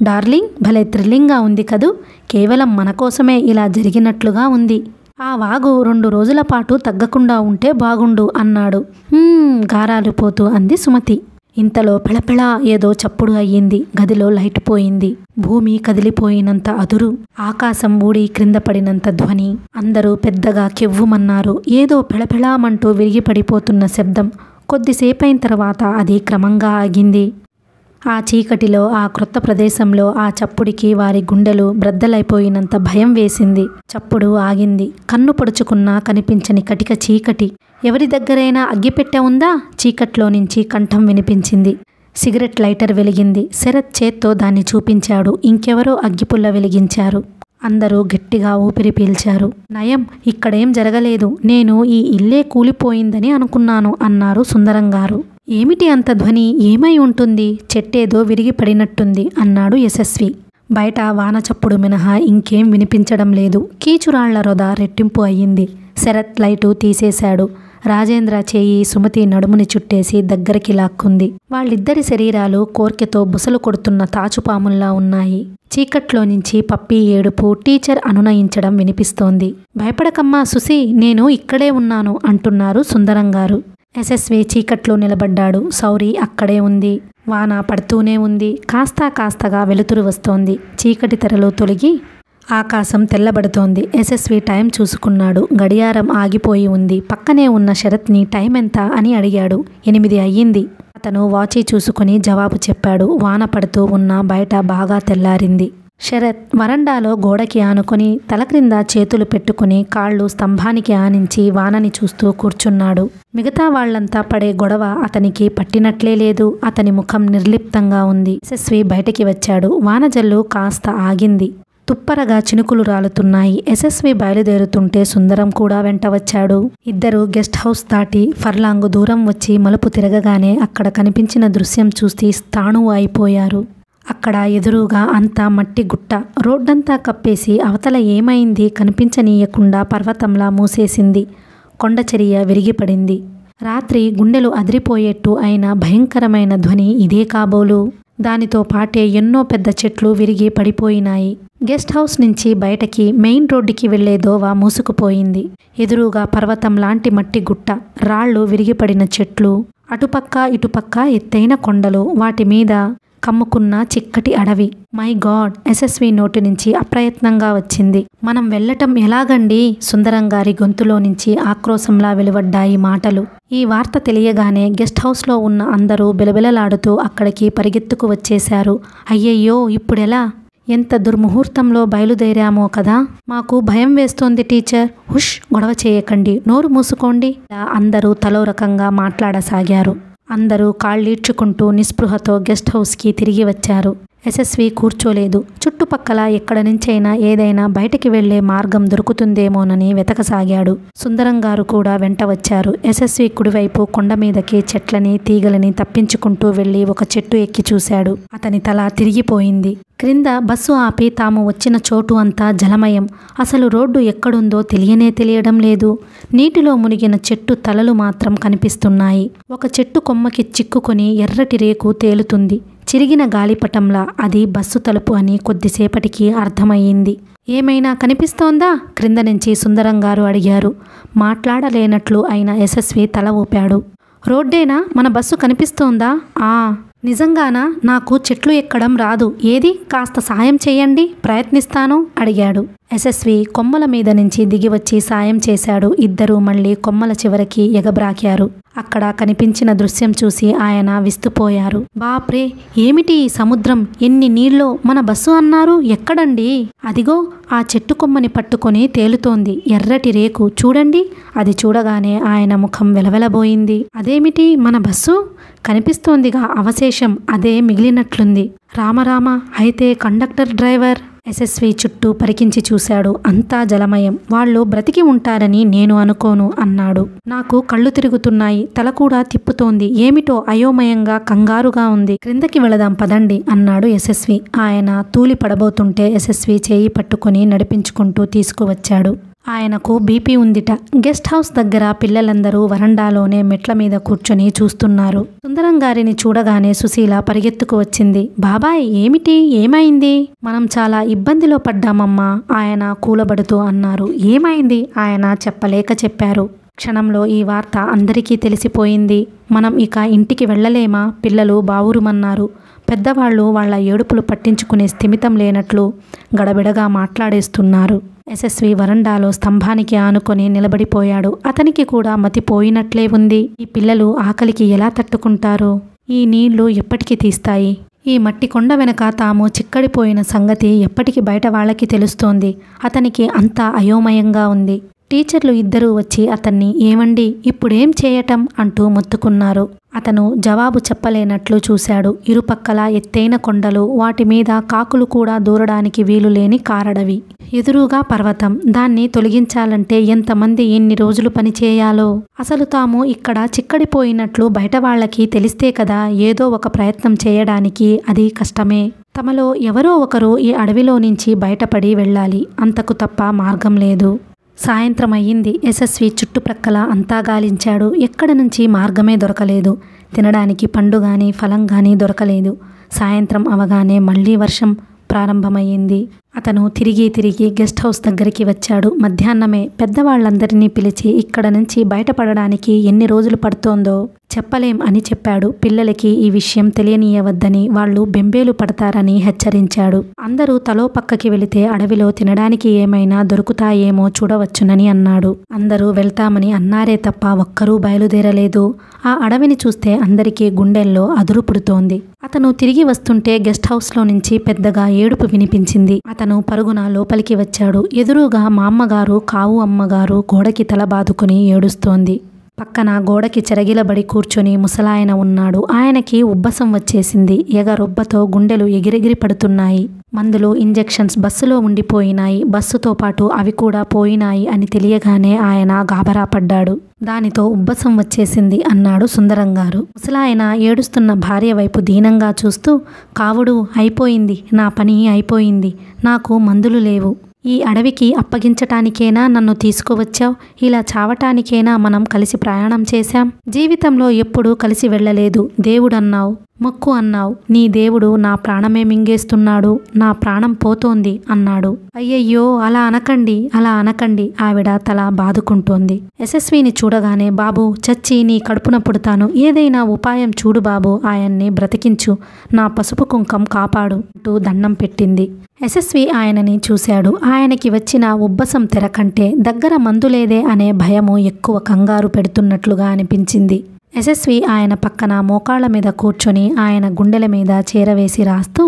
డార్లింగ్, భలే థ్రిల్లింగ్గా ఉంది కదూ. కేవలం మన కోసమే ఇలా జరిగినట్లుగా ఉంది. ఆ వాగు 2 రోజుల పాటు తగ్గకుండా ఉంటే బాగుండు అన్నాడు. గారాలు పోతూ అంది సుమతి. ఇంతలో పెళపెళ ఏదో చప్పుడు అయ్యింది. గదిలో లైట్ పోయింది. భూమి కదిలిపోయినంత అదురు, ఆకాశం ఊడి క్రింద పడినంత ధ్వని. అందరూ పెద్దగా కెవ్వుమన్నారు. ఏదో పెళపెళామంటూ విరిగి పడిపోతున్న శబ్దం. కొద్దిసేపైన తర్వాత అది క్రమంగా ఆగింది. ఆ చీకటిలో, ఆ క్రొత్త ప్రదేశంలో ఆ చప్పుడికి వారి గుండెలు బ్రద్దలైపోయినంత భయం వేసింది. చప్పుడు ఆగింది. కన్ను పొడుచుకున్నా కనిపించని కటిక చీకటి. ఎవరి దగ్గరైనా అగ్గిపెట్టె ఉందా? చీకట్లో నుంచి కంఠం వినిపించింది. సిగరెట్ లైటర్ వెలిగింది. శరత్ చేత్తో దాన్ని చూపించాడు. ఇంకెవరో అగ్గిపుల్ల వెలిగించారు. అందరూ గట్టిగా ఊపిరి పీల్చారు. నయం, ఇక్కడేం జరగలేదు. నేను ఈ ఇల్లే కూలిపోయిందని అనుకున్నాను అన్నారు సుందరంగారు. ఏమిటి అంత ధ్వని? ఏమై ఉంటుంది? చెట్టేదో విరిగి పడినట్టుంది అన్నాడు యశస్వి. బయట వాన చప్పుడు మినహా ఇంకేం వినిపించడం లేదు. కీచురాళ్ల రొద రెట్టింపు అయ్యింది. శరత్ లైటు తీసేశాడు. రాజేంద్ర చేయి సుమతి నడుముని చుట్టేసి దగ్గరికి లాక్కుంది. వాళ్ళిద్దరి శరీరాలు కోర్కెతో బుసలు కొడుతున్న తాచుపాముల్లా ఉన్నాయి. చీకట్లో నుంచి పప్పి ఏడుపు, టీచర్ అనునయించడం వినిపిస్తోంది. భయపడకమ్మా సుసి, నేను ఇక్కడే ఉన్నాను అంటున్నారు సుందరంగారు. యశస్వి చీకట్లో నిలబడ్డాడు. సౌరి అక్కడే ఉంది. వాన పడుతూనే ఉంది. కాస్తగా వెలుతురు వస్తోంది. చీకటి తెరలు తొలగి ఆకాశం తెల్లబడుతోంది. యశస్వి టైం చూసుకున్నాడు. గడియారం ఆగిపోయి ఉంది. పక్కనే ఉన్న శరత్ని టైం ఎంత అని అడిగాడు. 8 అయ్యింది. అతను వాచి చూసుకుని జవాబు చెప్పాడు. వాన పడుతూ ఉన్న బయట బాగా తెల్లారింది. శరత్ వరండాలో గోడకి ఆనుకొని తల క్రింద చేతులు పెట్టుకుని కాళ్ళు స్తంభానికి ఆనించి వానని చూస్తూ కూర్చున్నాడు. మిగతా వాళ్లంతా పడే గొడవ అతనికి పట్టినట్లే లేదు. అతని ముఖం నిర్లిప్తంగా ఉంది. యశస్వి బయటికి వచ్చాడు. వానజల్లు కాస్త ఆగింది. తుప్పరగా చినుకులు రాలుతున్నాయి. యశస్వి బయలుదేరుతుంటే సుందరం కూడా వెంట వచ్చాడు. ఇద్దరు గెస్ట్ హౌస్ దాటి ఫర్లాంగు దూరం వచ్చి మలుపు తిరగగానే అక్కడ కనిపించిన దృశ్యం చూసి స్థాణువు అయిపోయారు. అక్కడ ఎదురుగా అంతా మట్టి గుట్ట. రోడ్డంతా కప్పేసి అవతల ఏమైంది కనిపించనీయకుండా పర్వతంలా మూసేసింది. కొండచర్య విరిగిపడింది. రాత్రి గుండెలు అదిరిపోయేట్టు అయిన భయంకరమైన ధ్వని ఇదే కాబోలు. దానితో పాటే ఎన్నో పెద్ద చెట్లు విరిగి పడిపోయినాయి. గెస్ట్ హౌస్ నుంచి బయటకి మెయిన్ రోడ్డుకి వెళ్లే దోవ మూసుకుపోయింది. ఎదురుగా పర్వతం లాంటి మట్టి గుట్ట, రాళ్లు విరిగిపడిన చెట్లు, అటుపక్క ఇటుపక్క ఎత్తైన కొండలు, వాటి మీద కమ్ముకున్న చిక్కటి అడవి. My God! యశస్వి నోటి నుంచి అప్రయత్నంగా వచ్చింది. మనం వెళ్ళటం ఎలాగండి? సుందరంగారి గొంతులో నుంచి ఆక్రోశంలా వెలువడ్డాయి మాటలు. ఈ వార్త తెలియగానే గెస్ట్ హౌస్లో ఉన్న అందరూ బిలబిలలాడుతూ అక్కడికి పరిగెత్తుకు వచ్చేశారు. అయ్యయ్యో, ఇప్పుడెలా? ఎంత దుర్ముహూర్తంలో బయలుదేరామో కదా. మాకు భయం వేస్తోంది టీచర్. హుష్, గొడవ చేయకండి, నోరు మూసుకోండి. అందరూ తలో రకంగా మాట్లాడసాగారు. అందరూ కాళ్ళీడ్చుకుంటూ నిస్పృహతో గెస్ట్ హౌస్కి తిరిగి వచ్చారు. యశస్వి కూర్చోలేదు. చుట్టుపక్కల ఎక్కడ నుంచైనా ఏదైనా బయటికి వెళ్లే మార్గం దొరుకుతుందేమోనని వెతకసాగాడు. సుందరంగారు కూడా వెంట వచ్చారు. యశస్వి కుడివైపు కొండ మీదకి చెట్లని తీగలని తప్పించుకుంటూ వెళ్లి ఒక చెట్టు ఎక్కి చూశాడు. అతని తల తిరిగిపోయింది. క్రింద బస్సు ఆపి తాము వచ్చిన చోటు అంతా జలమయం. అసలు రోడ్డు ఎక్కడుందో తెలియడం లేదు. నీటిలో మునిగిన చెట్టు తలలు మాత్రం కనిపిస్తున్నాయి. ఒక చెట్టు కొమ్మకి చిక్కుకొని ఎర్రటి రేకు తేలుతుంది. చిరిగిన గాలిపటంలా అది బస్సు తలుపు అని కొద్దిసేపటికి అర్థమయ్యింది. ఏమైనా కనిపిస్తోందా? క్రింద నుంచి సుందరంగారు అడిగారు. మాట్లాడలేనట్లు అయిన యశస్వి తల ఊపాడు. రోడ్డేనా? మన బస్సు కనిపిస్తోందా? ఆ, నిజంగానా? నాకు చెట్లు ఎక్కడం రాదు. ఏది? కాస్త సాయం చేయండి, ప్రయత్నిస్తాను అడిగాడు. యశస్వి కొమ్మల మీద నుంచి దిగివచ్చి సాయం చేశాడు. ఇద్దరూ మళ్ళీ కొమ్మల చివరికి ఎగబ్రాకారు. అక్కడ కనిపించిన దృశ్యం చూసి ఆయన విస్తుపోయారు. బాప్రే, ఏమిటి ఈ సముద్రం? ఎన్ని నీళ్ళో! మన బస్సు అన్నారు ఎక్కడండి? అదిగో ఆ చెట్టు కొమ్మని పట్టుకొని తేలుతోంది. ఎర్రటి రేకు చూడండి. అది చూడగానే ఆయన ముఖం వెలవెలబోయింది. అదేమిటి, మన బస్సు కనిపిస్తోందిగా, అవశేషం అదే మిగిలినట్లుంది. రామరామ, అయితే కండక్టర్, డ్రైవర్? యశస్వి చుట్టూ పరికించి చూశాడు. అంతా జలమయం. వాళ్ళు బ్రతికి ఉంటారని నేను అనుకోను అన్నాడు. నాకు కళ్ళు తిరుగుతున్నాయి, తల కూడా తిప్పుతోంది. ఏమిటో అయోమయంగా, కంగారుగా ఉంది. క్రిందకి వెళదాం పదండి అన్నాడు యశస్వి. ఆయన తూలి పడబోతుంటే యశస్వి చేయి పట్టుకుని నడిపించుకుంటూ తీసుకువచ్చాడు. ఆయనకు బీపీ ఉందిట. గెస్ట్ హౌస్ దగ్గర పిల్లలందరూ వరండాలోనే మెట్ల మీద కూర్చొని చూస్తున్నారు. సుందరంగారిని చూడగానే సుశీల పరిగెత్తుకు వచ్చింది. బాబాయ్, ఏమిటి? ఏమైంది? మనం చాలా ఇబ్బందిలో పడ్డామమ్మా ఆయన కూలబడుతూ అన్నారు. ఏమైంది? ఆయన చెప్పలేక చెప్పారు. క్షణంలో ఈ వార్త అందరికీ తెలిసిపోయింది. మనం ఇక ఇంటికి వెళ్ళలేమా? పిల్లలు బావురుమన్నారు. పెద్దవాళ్లు వాళ్ల ఏడుపులు పట్టించుకునే స్థిమితం లేనట్లు గడబిడగా మాట్లాడేస్తున్నారు. యశస్వి వరండాలో స్తంభానికి ఆనుకొని నిలబడిపోయాడు. అతనికి కూడా మతిపోయినట్లే ఉంది. ఈ పిల్లలు ఆకలికి ఎలా తట్టుకుంటారో? ఈ నీళ్లు ఎప్పటికి తీస్తాయి? ఈ మట్టి కొండ వెనక తాము చిక్కడిపోయిన సంగతి ఎప్పటికి బయట వాళ్ళకి తెలుస్తోంది? అతనికి అంతా అయోమయంగా ఉంది. టీచర్లు ఇద్దరూ వచ్చి అతన్ని ఏమండి ఇప్పుడేం చేయటం అంటూ మొత్తుకున్నారు. అతను జవాబు చెప్పలేనట్లు చూశాడు. ఇరుపక్కల ఎత్తైన కొండలు, వాటి మీద కాకులు కూడా దూరడానికి వీలులేని కారడవి. ఎదురుగా పర్వతం. దాన్ని తొలగించాలంటే ఎంతమంది ఎన్ని రోజులు పనిచేయాలో. అసలు తాము ఇక్కడ చిక్కడిపోయినట్లు బయట వాళ్ళకి తెలిస్తే కదా ఏదో ఒక ప్రయత్నం చేయడానికి. అది కష్టమే. తమలో ఎవరో ఒకరు ఈ అడవిలో నుంచి బయటపడి వెళ్ళాలి. అంతకు తప్ప మార్గం లేదు. సాయంత్రం అయ్యింది. యశస్వి చుట్టుప్రక్కల అంతా గాలించాడు. ఎక్కడ నుంచి మార్గమే దొరకలేదు. తినడానికి పండు గాని ఫలం గాని దొరకలేదు. సాయంత్రం అవగానే మళ్ళీ వర్షం ప్రారంభమయ్యింది. అతను తిరిగి గెస్ట్ హౌస్ దగ్గరికి వచ్చాడు. మధ్యాహ్నమే పెద్దవాళ్ళందరినీ పిలిచి ఇక్కడ నుంచి బయటపడడానికి ఎన్ని రోజులు పడుతోందో చెప్పలేం అని చెప్పాడు. పిల్లలకి ఈ విషయం తెలియనీయవద్దని, వాళ్ళు బెంబేలు పడతారని హెచ్చరించాడు. అందరూ తలో పక్కకి వెళితే అడవిలో తినడానికి ఏమైనా దొరుకుతాయేమో చూడవచ్చునని అన్నాడు. అందరూ వెళ్తామని అన్నారే తప్ప ఒక్కరూ బయలుదేరలేదు. ఆ అడవిని చూస్తే అందరికీ గుండెల్లో అదురు పుడుతోంది. అతను తిరిగి వస్తుంటే గెస్ట్ హౌస్లో నుంచి పెద్దగా ఏడుపు వినిపించింది. అతను పరుగున లోపలికి వచ్చాడు. ఎదురుగా మా అమ్మగారు, కావు అమ్మగారు గోడకి తల బాదుకుని ఏడుస్తోంది. పక్కన గోడకి చెరగిలబడి కూర్చొని ముసలాయన ఉన్నాడు. ఆయనకి ఉబ్బసం వచ్చేసింది. ఎగరొబ్బతో గుండెలు ఎగిరెగిరి పడుతున్నాయి. మందులు, ఇంజెక్షన్స్ బస్సులో ఉండిపోయినాయి. బస్సుతో పాటు అవి కూడా పోయినాయి అని తెలియగానే ఆయన గాబరా పడ్డాడు. దానితో ఉబ్బసం వచ్చేసింది అన్నాడు సుందరంగారు. ముసలాయన ఏడుస్తున్న భార్య వైపు దీనంగా చూస్తూ, కావుడు అయిపోయింది, నా పని అయిపోయింది, నాకు మందులు లేవు. ఈ అడవికి అప్పగించటానికేనా నన్ను తీసుకువచ్చావు? ఇలా చావటానికేనా మనం కలిసి ప్రయాణం చేశాం? జీవితంలో ఎప్పుడూ కలిసి వెళ్ళలేదు. దేవుడన్నావు, మొక్కు అన్నావు. నీ దేవుడు నా ప్రాణమే మింగేస్తున్నాడు. నా ప్రాణం పోతోంది అన్నాడు. అయ్యయ్యో అలా అనకండి ఆవిడ తల బాదుకుంటోంది. యశస్విని చూడగానే, బాబు చచ్చి నీ కడుపున పుడతాను, ఏదైనా ఉపాయం చూడు బాబు, ఆయన్ని బ్రతికించు, నా పసుపు కుంకం కాపాడు అంటూ దండం పెట్టింది. యశస్వి ఆయనని చూశాడు. ఆయనకి వచ్చిన ఉబ్బసం తెర కంటే దగ్గర మందులేదే అనే భయము ఎక్కువ కంగారు పెడుతున్నట్లుగా అనిపించింది. యశస్వి ఆయన పక్కన మోకాళ్ళ మీద కూర్చొని ఆయన గుండెల మీద చేరవేసి రాస్తూ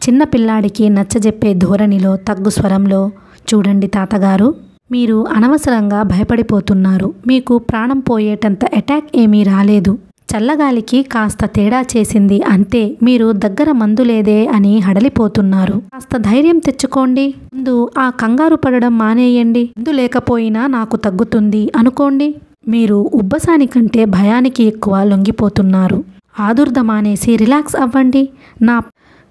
చిన్న పిల్లాడికి నచ్చజెప్పే ధోరణిలో తగ్గు స్వరంలో, చూడండి తాతగారు, మీరు అనవసరంగా భయపడిపోతున్నారు. మీకు ప్రాణం పోయేటంత అటాక్ ఏమీ రాలేదు. చల్లగాలికి కాస్త తేడా చేసింది అంతే. మీరు దగ్గర మందు లేదే అని హడలిపోతున్నారు. కాస్త ధైర్యం తెచ్చుకోండి. ముందు ఆ కంగారు పడడం మానేయండి. మందు లేకపోయినా నాకు తగ్గుతుంది అనుకోండి. మీరు ఉబ్బసానికంటే భయానికి ఎక్కువ లొంగిపోతున్నారు. ఆదుర్ద మానేసి రిలాక్స్ అవ్వండి.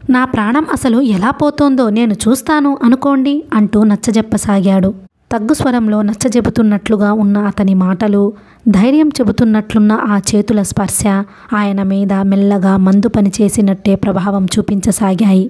నా ప్రాణం అసలు ఎలా పోతోందో నేను చూస్తాను అనుకోండి అంటూ నచ్చజెప్పసాగాడు. తగ్గు స్వరంలో నచ్చజెబుతున్నట్లుగా ఉన్న అతని మాటలు, ధైర్యం చెబుతున్నట్లున్న ఆ చేతుల స్పర్శ ఆయన మీద మెల్లగా మందు పనిచేసినట్టే ప్రభావం చూపించసాగాయి.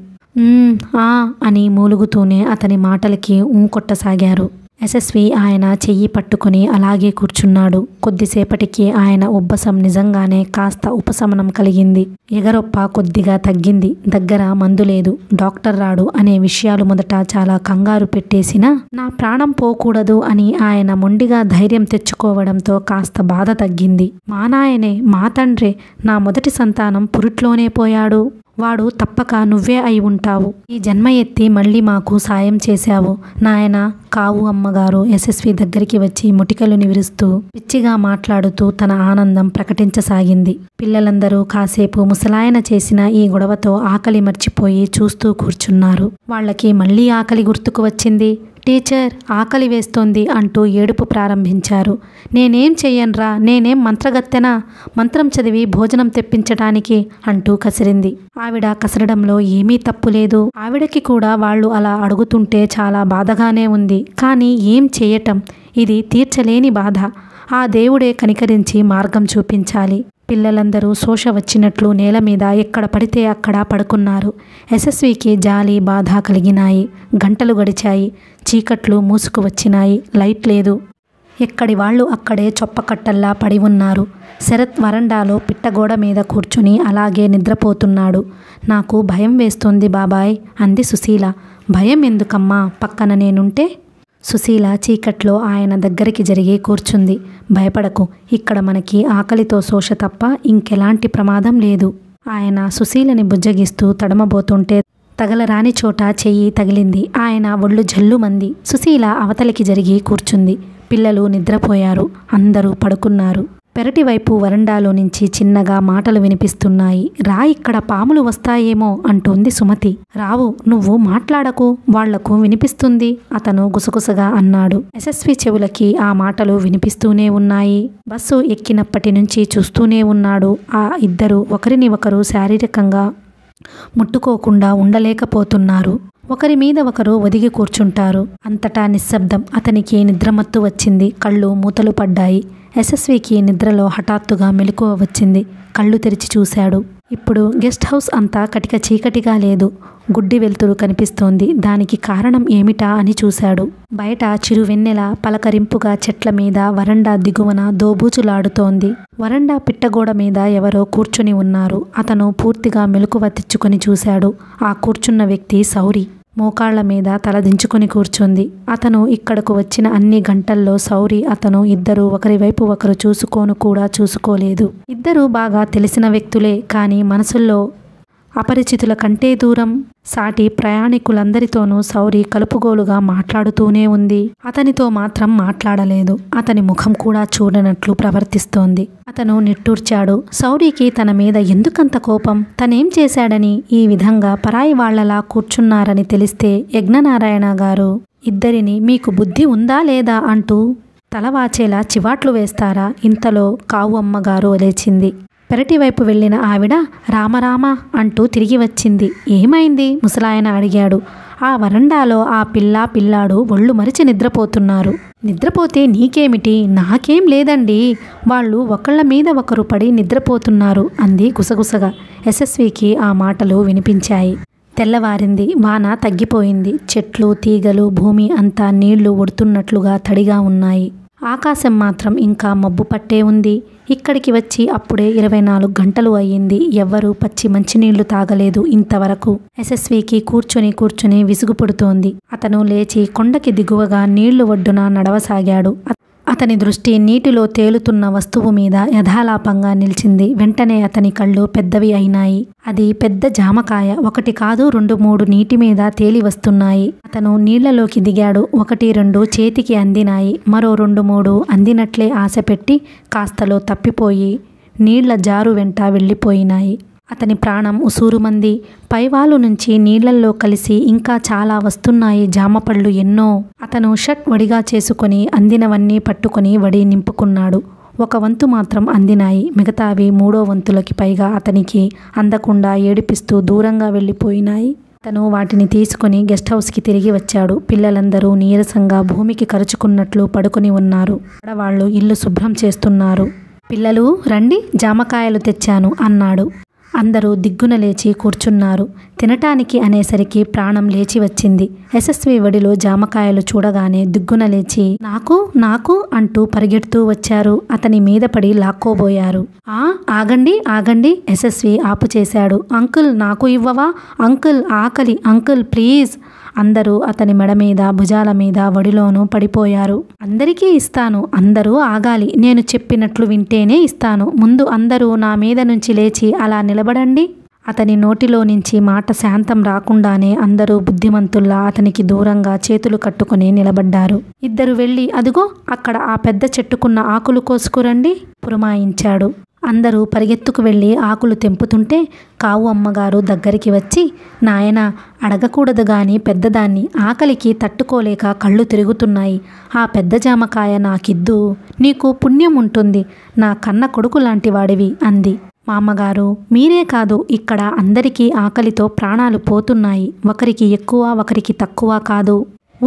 అని మూలుగుతూనే అతని మాటలకి కొట్టసాగారు. యశస్వి ఆయన చెయ్యి పట్టుకుని అలాగే కూర్చున్నాడు. కొద్దిసేపటికి ఆయన ఉబ్బసం నిజంగానే కాస్త ఉపశమనం కలిగింది. ఎగరొప్ప కొద్దిగా తగ్గింది. దగ్గర మందు లేదు, డాక్టర్ రాడు అనే విషయాలు మొదట చాలా కంగారు పెట్టేసినా నా ప్రాణం పోకూడదు అని ఆయన మొండిగా ధైర్యం తెచ్చుకోవడంతో కాస్త బాధ తగ్గింది. మా నాయనే, మా తండ్రే, నా మొదటి సంతానం పురిట్లోనే పోయాడు. వాడు తప్పక నువ్వే అయి ఉంటావు. ఈ జన్మ ఎత్తి మళ్ళీ మాకు సాయం చేశావు నాయనా. కావు అమ్మగారు యశస్వి దగ్గరికి వచ్చి ముటికలు నివిరుస్తూ పిచ్చిగా మాట్లాడుతూ తన ఆనందం ప్రకటించసాగింది. పిల్లలందరూ కాసేపు ముసలాయన చేసిన ఈ గొడవతో ఆకలి మర్చిపోయి చూస్తూ కూర్చున్నారు. వాళ్ళకి మళ్ళీ ఆకలి గుర్తుకు వచ్చింది. టీచర్, ఆకలి వేస్తోంది అంటూ ఏడుపు ప్రారంభించారు. నేనేం చెయ్యన్రా, నేనేం మంత్రగత్తెనా, మంత్రం చదివి భోజనం తెప్పించటానికి అంటూ కసిరింది. ఆవిడ కసరడంలో ఏమీ తప్పు లేదు. ఆవిడకి కూడా వాళ్ళు అలా అడుగుతుంటే చాలా బాధగానే ఉంది. కానీ ఏం చేయటం, ఇది తీర్చలేని బాధ. ఆ దేవుడే కనికరించి మార్గం చూపించాలి. పిల్లలందరూ శోష వచ్చినట్లు నేల మీద ఎక్కడ పడితే అక్కడ పడుకున్నారు. యశస్వికి జాలి, బాధ కలిగినాయి. గంటలు గడిచాయి. చీకట్లు మూసుకు వచ్చినాయి. లైట్ లేదు. ఎక్కడి వాళ్ళు అక్కడే చొప్పకట్టల్లా పడి ఉన్నారు. శరత్ వరండాలో పిట్టగోడ మీద కూర్చుని అలాగే నిద్రపోతున్నాడు. నాకు భయం వేస్తోంది బాబాయ్ అంది సుశీల. భయం ఎందుకమ్మా, పక్కన నేనుంటే. సుశీల చీకట్లో ఆయన దగ్గరికి జరిగి కూర్చుంది. భయపడకు, ఇక్కడ మనకి ఆకలితో శోష తప్ప ఇంకెలాంటి ప్రమాదం లేదు. ఆయన సుశీలని బుజ్జగిస్తూ తడమబోతుంటే తగలరాని చోట చెయ్యి తగిలింది. ఆయన ఒళ్ళు జల్లుమంది. సుశీల అవతలికి జరిగి కూర్చుంది. పిల్లలు నిద్రపోయారు. అందరూ పడుకున్నారు. పెరటి వైపు వరండాలో నుంచి చిన్నగా మాటలు వినిపిస్తున్నాయి. రా, ఇక్కడ పాములు వస్తాయేమో అంటోంది సుమతి. రావు, నువ్వు మాట్లాడకు, వాళ్లకు వినిపిస్తుంది అతను గుసగుసగా అన్నాడు. యశస్వి చెవులకి ఆ మాటలు వినిపిస్తూనే ఉన్నాయి. బస్సు ఎక్కినప్పటి నుంచి చూస్తూనే ఉన్నాడు. ఆ ఇద్దరు ఒకరిని ఒకరు శారీరకంగా ముట్టుకోకుండా ఉండలేకపోతున్నారు. ఒకరి మీద ఒకరు ఒదిగి కూర్చుంటారు. అంతటా నిశ్శబ్దం. అతనికి నిద్రమత్తు వచ్చింది. కళ్ళు మూతలు పడ్డాయి. యశస్వికి నిద్రలో హఠాత్తుగా మెలకువ వచ్చింది. కళ్ళు తెరిచి చూశాడు. ఇప్పుడు గెస్ట్ హౌస్ అంతా కటిక చీకటిగా లేదు. గుడ్డి వెలుతురు కనిపిస్తోంది. దానికి కారణం ఏమిటా అని చూశాడు. బయట చిరువెన్నెల పలకరింపుగా చెట్ల మీద వరండా దిగువన దోబూచులాడుతోంది. వరండా పిట్టగోడ మీద ఎవరో కూర్చుని ఉన్నారు. అతను పూర్తిగా మెలకువ తెచ్చుకొని చూశాడు. ఆ కూర్చున్న వ్యక్తి సౌరి. మోకాళ్ల మీద తలదించుకొని కూర్చుంది. అతను ఇక్కడకు వచ్చిన అన్ని గంటల్లో సౌరి, అతను ఇద్దరూ ఒకరివైపు ఒకరు చూసుకోలేదు. ఇద్దరూ బాగా తెలిసిన వ్యక్తులే, కానీ మనసుల్లో అపరిచితుల కంటే దూరం. సాటి ప్రయాణికులందరితోనూ సౌరి కలుపుగోలుగా మాట్లాడుతూనే ఉంది. అతనితో మాత్రం మాట్లాడలేదు. అతని ముఖం కూడా చూడనట్లు ప్రవర్తిస్తోంది. అతను నిట్టూర్చాడు. సౌరికి తన మీద ఎందుకంత కోపం? తనేం చేశాడని ఈ విధంగా పరాయి వాళ్లలా కూర్చున్నారని తెలిస్తే యజ్ఞనారాయణ గారు ఇద్దరిని మీకు బుద్ధి ఉందా లేదా అంటూ తలవాచేలా చివాట్లు వేస్తారా? ఇంతలో కావు అమ్మగారు లేచింది. పెరటివైపు వెళ్ళిన ఆవిడ రామరామ అంటూ తిరిగి వచ్చింది. ఏమైంది? ముసలాయన అడిగాడు. ఆ వరండాలో ఆ పిల్లాడు ఒళ్ళు మరిచి నిద్రపోతున్నారు. నిద్రపోతే నీకేమిటి? నాకేం లేదండి, వాళ్ళు ఒకళ్ళ మీద ఒకరు పడి నిద్రపోతున్నారు అంది గుసగుసగా. యశస్వికి ఆ మాటలు వినిపించాయి. తెల్లవారింది. వాన తగ్గిపోయింది. చెట్లు, తీగలు, భూమి అంతా నీళ్లు ఒడుతున్నట్లుగా తడిగా ఉన్నాయి. ఆకాశం మాత్రం ఇంకా మబ్బు పట్టే ఉంది. ఇక్కడికి వచ్చి అప్పుడే 24 గంటలు అయ్యింది. ఎవ్వరూ పచ్చి మంచినీళ్లు తాగలేదు ఇంతవరకు. యశస్వికి కూర్చుని విసుగు పుడుతోంది. అతను లేచి కొండకి దిగువగా నీళ్లు ఒడ్డున నడవసాగాడు. అతని దృష్టి నీటిలో తేలుతున్న వస్తువు మీద యథాలాపంగా నిలిచింది. వెంటనే అతని కళ్ళు పెద్దవి అయినాయి. అది పెద్ద జామకాయ. ఒకటి కాదు, 2-3 నీటి మీద తేలి వస్తున్నాయి. అతను నీళ్లలోకి దిగాడు. 1-2 చేతికి అందినాయి. మరో 2-3 అందినట్లే ఆశపెట్టి కాస్తలో తప్పిపోయి నీళ్ల జారు వెంట వెళ్ళిపోయినాయి. అతని ప్రాణం ఉసూరుమంది. పైవాలు నుంచి నీళ్లల్లో కలిసి ఇంకా చాలా వస్తున్నాయి జామపళ్ళు ఎన్నో. అతను షర్ట్ వడిగా చేసుకొని అందినవన్నీ పట్టుకొని వడి నింపుకున్నాడు. 1 వంతు మాత్రం అందినాయి. మిగతావి 3వ వంతులకి పైగా అతనికి అందకుండా ఏడిపిస్తూ దూరంగా వెళ్ళిపోయినాయి. అతను వాటిని తీసుకుని గెస్ట్ హౌస్కి తిరిగి వచ్చాడు. పిల్లలందరూ నీరసంగా భూమికి కరుచుకున్నట్లు పడుకొని ఉన్నారు. ఆడవాళ్లు ఇల్లు శుభ్రం చేస్తున్నారు. పిల్లలు రండి, జామకాయలు తెచ్చాను అన్నాడు. అందరూ దిగ్గున లేచి కూర్చున్నారు. తినటానికి అనేసరికి ప్రాణం లేచి వచ్చింది. యశస్వి వడిలో జామకాయలు చూడగానే దిగ్గున లేచి నాకు అంటూ పరిగెడుతూ వచ్చారు. అతని మీద పడి లాక్కోబోయారు. ఆగండి యశస్వి ఆపు చేశాడు. అంకుల్, నాకు ఇవ్వవా? అంకుల్, ఆకలి అంకుల్, ప్లీజ్. అందరూ అతని మెడ మీద, భుజాల మీద, వడిలోనూ పడిపోయారు. అందరికీ ఇస్తాను, అందరూ ఆగాలి. నేను చెప్పినట్లు వింటేనే ఇస్తాను. ముందు అందరూ నా మీద నుంచి లేచి అలా నిలబడండి. అతని నోటిలో నుంచి మాట శాంతం రాకుండానే అందరూ బుద్ధిమంతుల్లా అతనికి దూరంగా చేతులు కట్టుకుని నిలబడ్డారు. ఇద్దరు వెళ్ళి అదిగో అక్కడ ఆ పెద్ద చెట్టుకున్న ఆకులు కోసుకురండి పురమాయించాడు. అందరూ పరిగెత్తుకు వెళ్ళి ఆకులు తెంపుతుంటే కావు అమ్మగారు దగ్గరికి వచ్చి, నాయనా, అడగకూడదు గాని పెద్దదాన్ని, ఆకలికి తట్టుకోలేక కళ్ళు తిరుగుతున్నాయి. ఆ పెద్ద జామకాయ నాకిద్దు, నీకు పుణ్యం ఉంటుంది, నా కన్న కొడుకు లాంటి వాడివి అంది. మామ్మగారు, మీరే కాదు, ఇక్కడ అందరికీ ఆకలితో ప్రాణాలు పోతున్నాయి. ఒకరికి ఎక్కువ, ఒకరికి తక్కువ కాదు.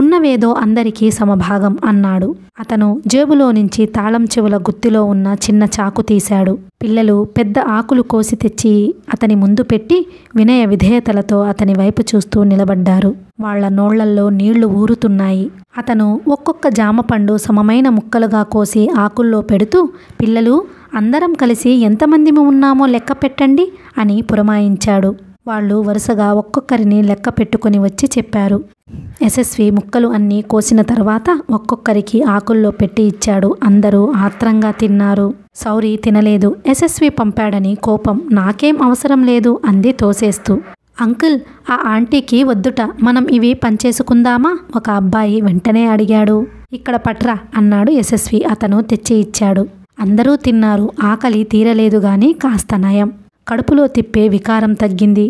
ఉన్నవేదో అందరికీ సమభాగం అన్నాడు. అతను జేబులో నుంచి తాళం చెవుల గుత్తిలో ఉన్న చిన్న చాకు తీశాడు. పిల్లలు పెద్ద ఆకులు కోసి తెచ్చి అతని ముందు పెట్టి వినయ విధేయతలతో అతని వైపు చూస్తూ నిలబడ్డారు. వాళ్ల నోళ్లల్లో నీళ్లు ఊరుతున్నాయి. అతను ఒక్కొక్క జామపండు సమమైన ముక్కలుగా కోసి ఆకుల్లో పెడుతూ, పిల్లలు, అందరం కలిసి ఎంతమందిమి ఉన్నామో లెక్క పెట్టండి అని పురమాయించాడు. వాళ్ళు వరుసగా ఒక్కొక్కరిని లెక్క పెట్టుకుని వచ్చి చెప్పారు. యశస్వి ముక్కలు అన్నీ కోసిన తర్వాత ఒక్కొక్కరికి ఆకుల్లో పెట్టి ఇచ్చాడు. అందరూ ఆత్రంగా తిన్నారు. సౌరి తినలేదు. యశస్వి పంపాడని కోపం. నాకేం అవసరం లేదు అంది తోసేస్తూ. అంకుల్, ఆ ఆంటీకి వద్దుట, మనం ఇవి పంచేసుకుందామా? ఒక అబ్బాయి వెంటనే అడిగాడు. ఇక్కడ పట్రా అన్నాడు యశస్వి. అతను తెచ్చి ఇచ్చాడు. అందరూ తిన్నారు. ఆకలి తీరలేదు గాని కాస్త నయం. కడుపులో తిప్పే వికారం తగ్గింది.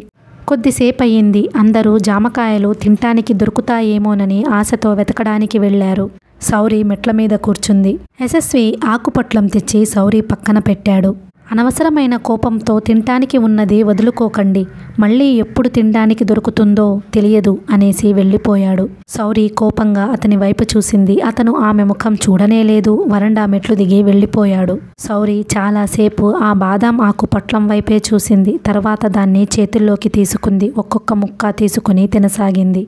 కొద్దిసేపయ్యింది. అందరూ జామకాయలు తింటానికి దొరుకుతాయేమోనని ఆశతో వెతకడానికి వెళ్లారు. సౌరి మెట్ల మీద కూర్చుంది. యశస్వి ఆకుపొట్లం తెచ్చి సౌరి పక్కన పెట్టాడు. అనవసరమైన కోపంతో తింటానికి ఉన్నది వదులుకోకండి, మళ్ళీ ఎప్పుడు తినడానికి దొరుకుతుందో తెలియదు అనేసి వెళ్ళిపోయాడు. సౌరి కోపంగా అతని వైపు చూసింది. అతను ఆమె ముఖం చూడనేలేదు. వరండా మెట్లు దిగి వెళ్ళిపోయాడు. సౌరి చాలాసేపు ఆ బాదాం ఆకు పొట్లం వైపే చూసింది. తర్వాత దాన్ని చేతుల్లోకి తీసుకుంది. ఒక్కొక్క ముక్క తీసుకుని తినసాగింది.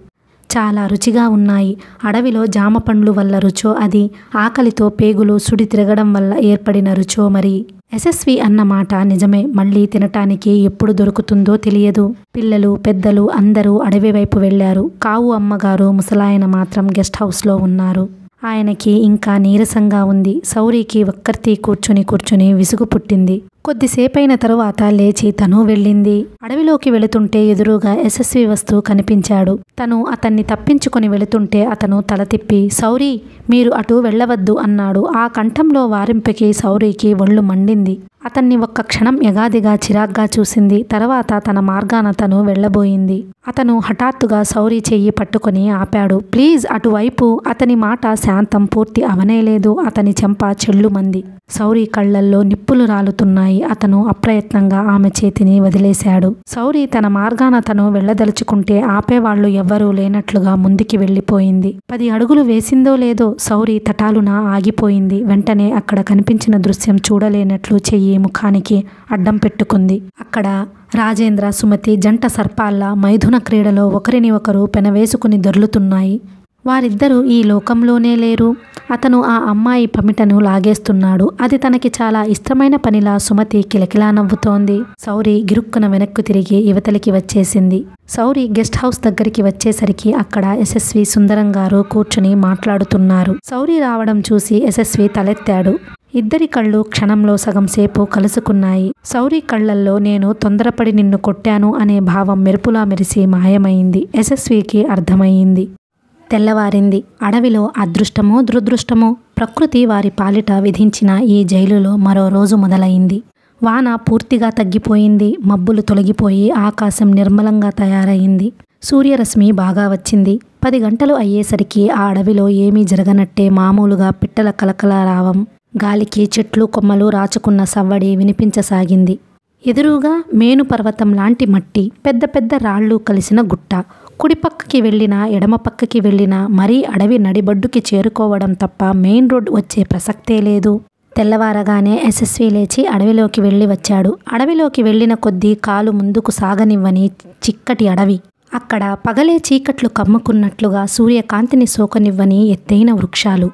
చాలా రుచిగా ఉన్నాయి. అడవిలో జామ పండ్లు వల్ల రుచో అది, ఆకలితో పేగులు సుడి తిరగడం వల్ల ఏర్పడిన రుచో మరి. యశస్వి అన్న మాట నిజమే. మళ్ళీ తినటానికి ఎప్పుడు దొరుకుతుందో తెలియదు. పిల్లలు పెద్దలు అందరూ అడవి వైపు వెళ్లారు. కావు అమ్మగారు ముసలాయన మాత్రం గెస్ట్ హౌస్లో ఉన్నారు. ఆయనకి ఇంకా నీరసంగా ఉంది. సౌరికి ఒక్కర్తి కూర్చుని విసుగు పుట్టింది. కొద్దిసేపైన తరువాత లేచి తను వెళ్ళింది. అడవిలోకి వెళుతుంటే ఎదురుగా యశస్వి వస్తూ కనిపించాడు. తను అతన్ని తప్పించుకొని వెళుతుంటే అతను తల తిప్పి, సౌరి, మీరు అటు వెళ్ళవద్దు అన్నాడు. ఆ కంఠంలో వారింపుకి సౌరికి ఒళ్ళు మండింది. అతన్ని ఒక్క క్షణం యగాదిగా చిరాగ్గా చూసింది. తర్వాత తన మార్గాన తను వెళ్ళబోయింది. అతను హఠాత్తుగా సౌరి చెయ్యి పట్టుకొని ఆపాడు. ప్లీజ్ అటువైపు. అతని మాట శాంతం పూర్తి అవనేలేదు. అతని చెంప చెల్లుమంది. సౌరి కళ్లల్లో నిప్పులు రాలుతున్నాయి. అతను అప్రయత్నంగా ఆమె చేతిని వదిలేశాడు. సౌరి తన మార్గాన తను వెళ్ళదలుచుకుంటే ఆపేవాళ్లు ఎవ్వరూ లేనట్లుగా ముందుకి వెళ్ళిపోయింది. 10 అడుగులు వేసిందో లేదో సౌరి తటాలున ఆగిపోయింది. వెంటనే అక్కడ కనిపించిన దృశ్యం చూడలేనట్లు చెయ్యి ముఖానికి అడ్డం పెట్టుకుంది. అక్కడ రాజేంద్ర సుమతి జంట సర్పాల్లా మైథున క్రీడలో ఒకరిని ఒకరు పెనవేసుకుని దొర్లుతున్నాయి. వారిద్దరూ ఈ లోకంలోనే లేరు. అతను ఆ అమ్మాయి పమిటను లాగేస్తున్నాడు. అది తనకి చాలా ఇష్టమైన పనిలా సుమతి కిలకిలా నవ్వుతోంది. సౌరి గిరుక్కున వెనక్కు తిరిగి యువతలికి వచ్చేసింది. సౌరి గెస్ట్ హౌస్ దగ్గరికి వచ్చేసరికి అక్కడ యశస్వి సుందరం గారు కూర్చుని మాట్లాడుతున్నారు. సౌరి రావడం చూసి యశస్వి తలెత్తాడు. ఇద్దరి కళ్ళు క్షణంలో సగం సేపు కలుసుకున్నాయి. సౌరి కళ్లల్లో నేను తొందరపడి నిన్ను కొట్టాను అనే భావం మెరుపులా మెరిసి మాయమైంది. యశస్వికి అర్థమయ్యింది. తెల్లవారింది. అడవిలో అదృష్టమో దురదృష్టమో ప్రకృతి వారి పాలిట విధించిన ఈ జైలులో మరో రోజు మొదలైంది. వాన పూర్తిగా తగ్గిపోయింది. మబ్బులు తొలగిపోయి ఆకాశం నిర్మలంగా తయారయింది. సూర్యరశ్మి బాగా వచ్చింది. 10 గంటలు అయ్యేసరికి ఆ అడవిలో ఏమీ జరగనట్టే మామూలుగా పిట్టల కలకలారావం, గాలికి చెట్లు కొమ్మలు రాచుకున్న సవ్వడి వినిపించసాగింది. ఎదురుగా మేను పర్వతం లాంటి మట్టి, పెద్ద పెద్ద రాళ్లు కలిసిన గుట్ట. కుడిపక్కకి వెళ్ళినా ఎడమ పక్కకి వెళ్ళినా మరీ అడవి నడిబడ్డుకి చేరుకోవడం తప్ప మెయిన్ రోడ్ వచ్చే ప్రసక్తే లేదు. తెల్లవారగానే యశస్వి లేచి అడవిలోకి వెళ్ళి వచ్చాడు. అడవిలోకి వెళ్ళిన కొద్దీ కాలు ముందుకు సాగనివ్వని చిక్కటి అడవి. అక్కడ పగలే చీకట్లు కమ్ముకున్నట్లుగా సూర్యకాంతిని సోకనివ్వని ఎత్తైన వృక్షాలు,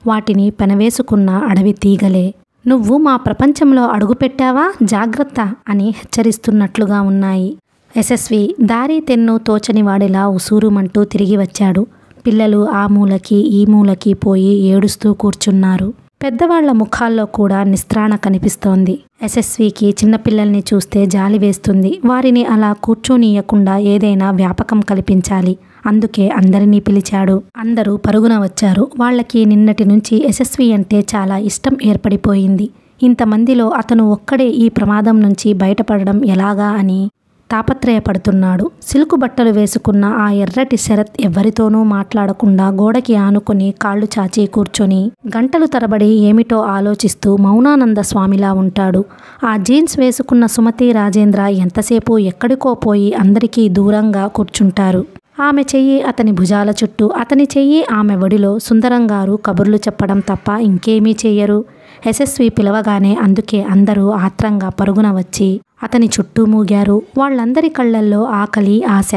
వాటిని పెనవేసుకున్న అడవి తీగలే. నువ్వు మా ప్రపంచంలో అడుగుపెట్టావా, జాగ్రత్త అని హెచ్చరిస్తున్నట్లుగా ఉన్నాయి. యశస్వి దారి తెన్ను తోచనివాడిలా ఉసూరుమంటూ తిరిగి వచ్చాడు. పిల్లలు ఆ మూలకి ఈ మూలకి పోయి ఏడుస్తూ కూర్చున్నారు. పెద్దవాళ్ల ముఖాల్లో కూడా నిస్త్రాణ కనిపిస్తోంది. యశస్వికి చిన్నపిల్లల్ని చూస్తే జాలి వేస్తుంది. వారిని అలా కూర్చోనీయకుండా ఏదైనా వ్యాపకం కల్పించాలి. అందుకే అందరినీ పిలిచాడు. అందరూ పరుగున వచ్చారు. వాళ్ళకి నిన్నటి నుంచి యశస్వి అంటే చాలా ఇష్టం ఏర్పడిపోయింది. ఇంతమందిలో అతను ఒక్కడే ఈ ప్రమాదం నుంచి బయటపడడం ఎలాగా అని తాపత్రయపడుతున్నాడు. సిల్కు బట్టలు వేసుకున్న ఆ ఎర్రటి శరత్ ఎవ్వరితోనూ మాట్లాడకుండా గోడకి ఆనుకొని కాళ్ళు చాచి కూర్చొని గంటలు తరబడి ఏమిటో ఆలోచిస్తూ మౌనానంద స్వామిలా ఉంటాడు. ఆ జీన్స్ వేసుకున్న సుమతి రాజేంద్ర ఎంతసేపు ఎక్కడికో పోయి అందరికీ దూరంగా కూర్చుంటారు. ఆమె చెయ్యి అతని భుజాల చుట్టూ, అతని చెయ్యి ఆమె ఒడిలో. సుందరం గారు కబుర్లు చెప్పడం తప్ప ఇంకేమీ చెయ్యరు. యశస్వి పిలవగానే అందుకే అందరూ ఆత్రంగా పరుగున వచ్చి అతని చుట్టూ మూగారు. వాళ్ళందరి కళ్ళల్లో ఆకలి, ఆశ.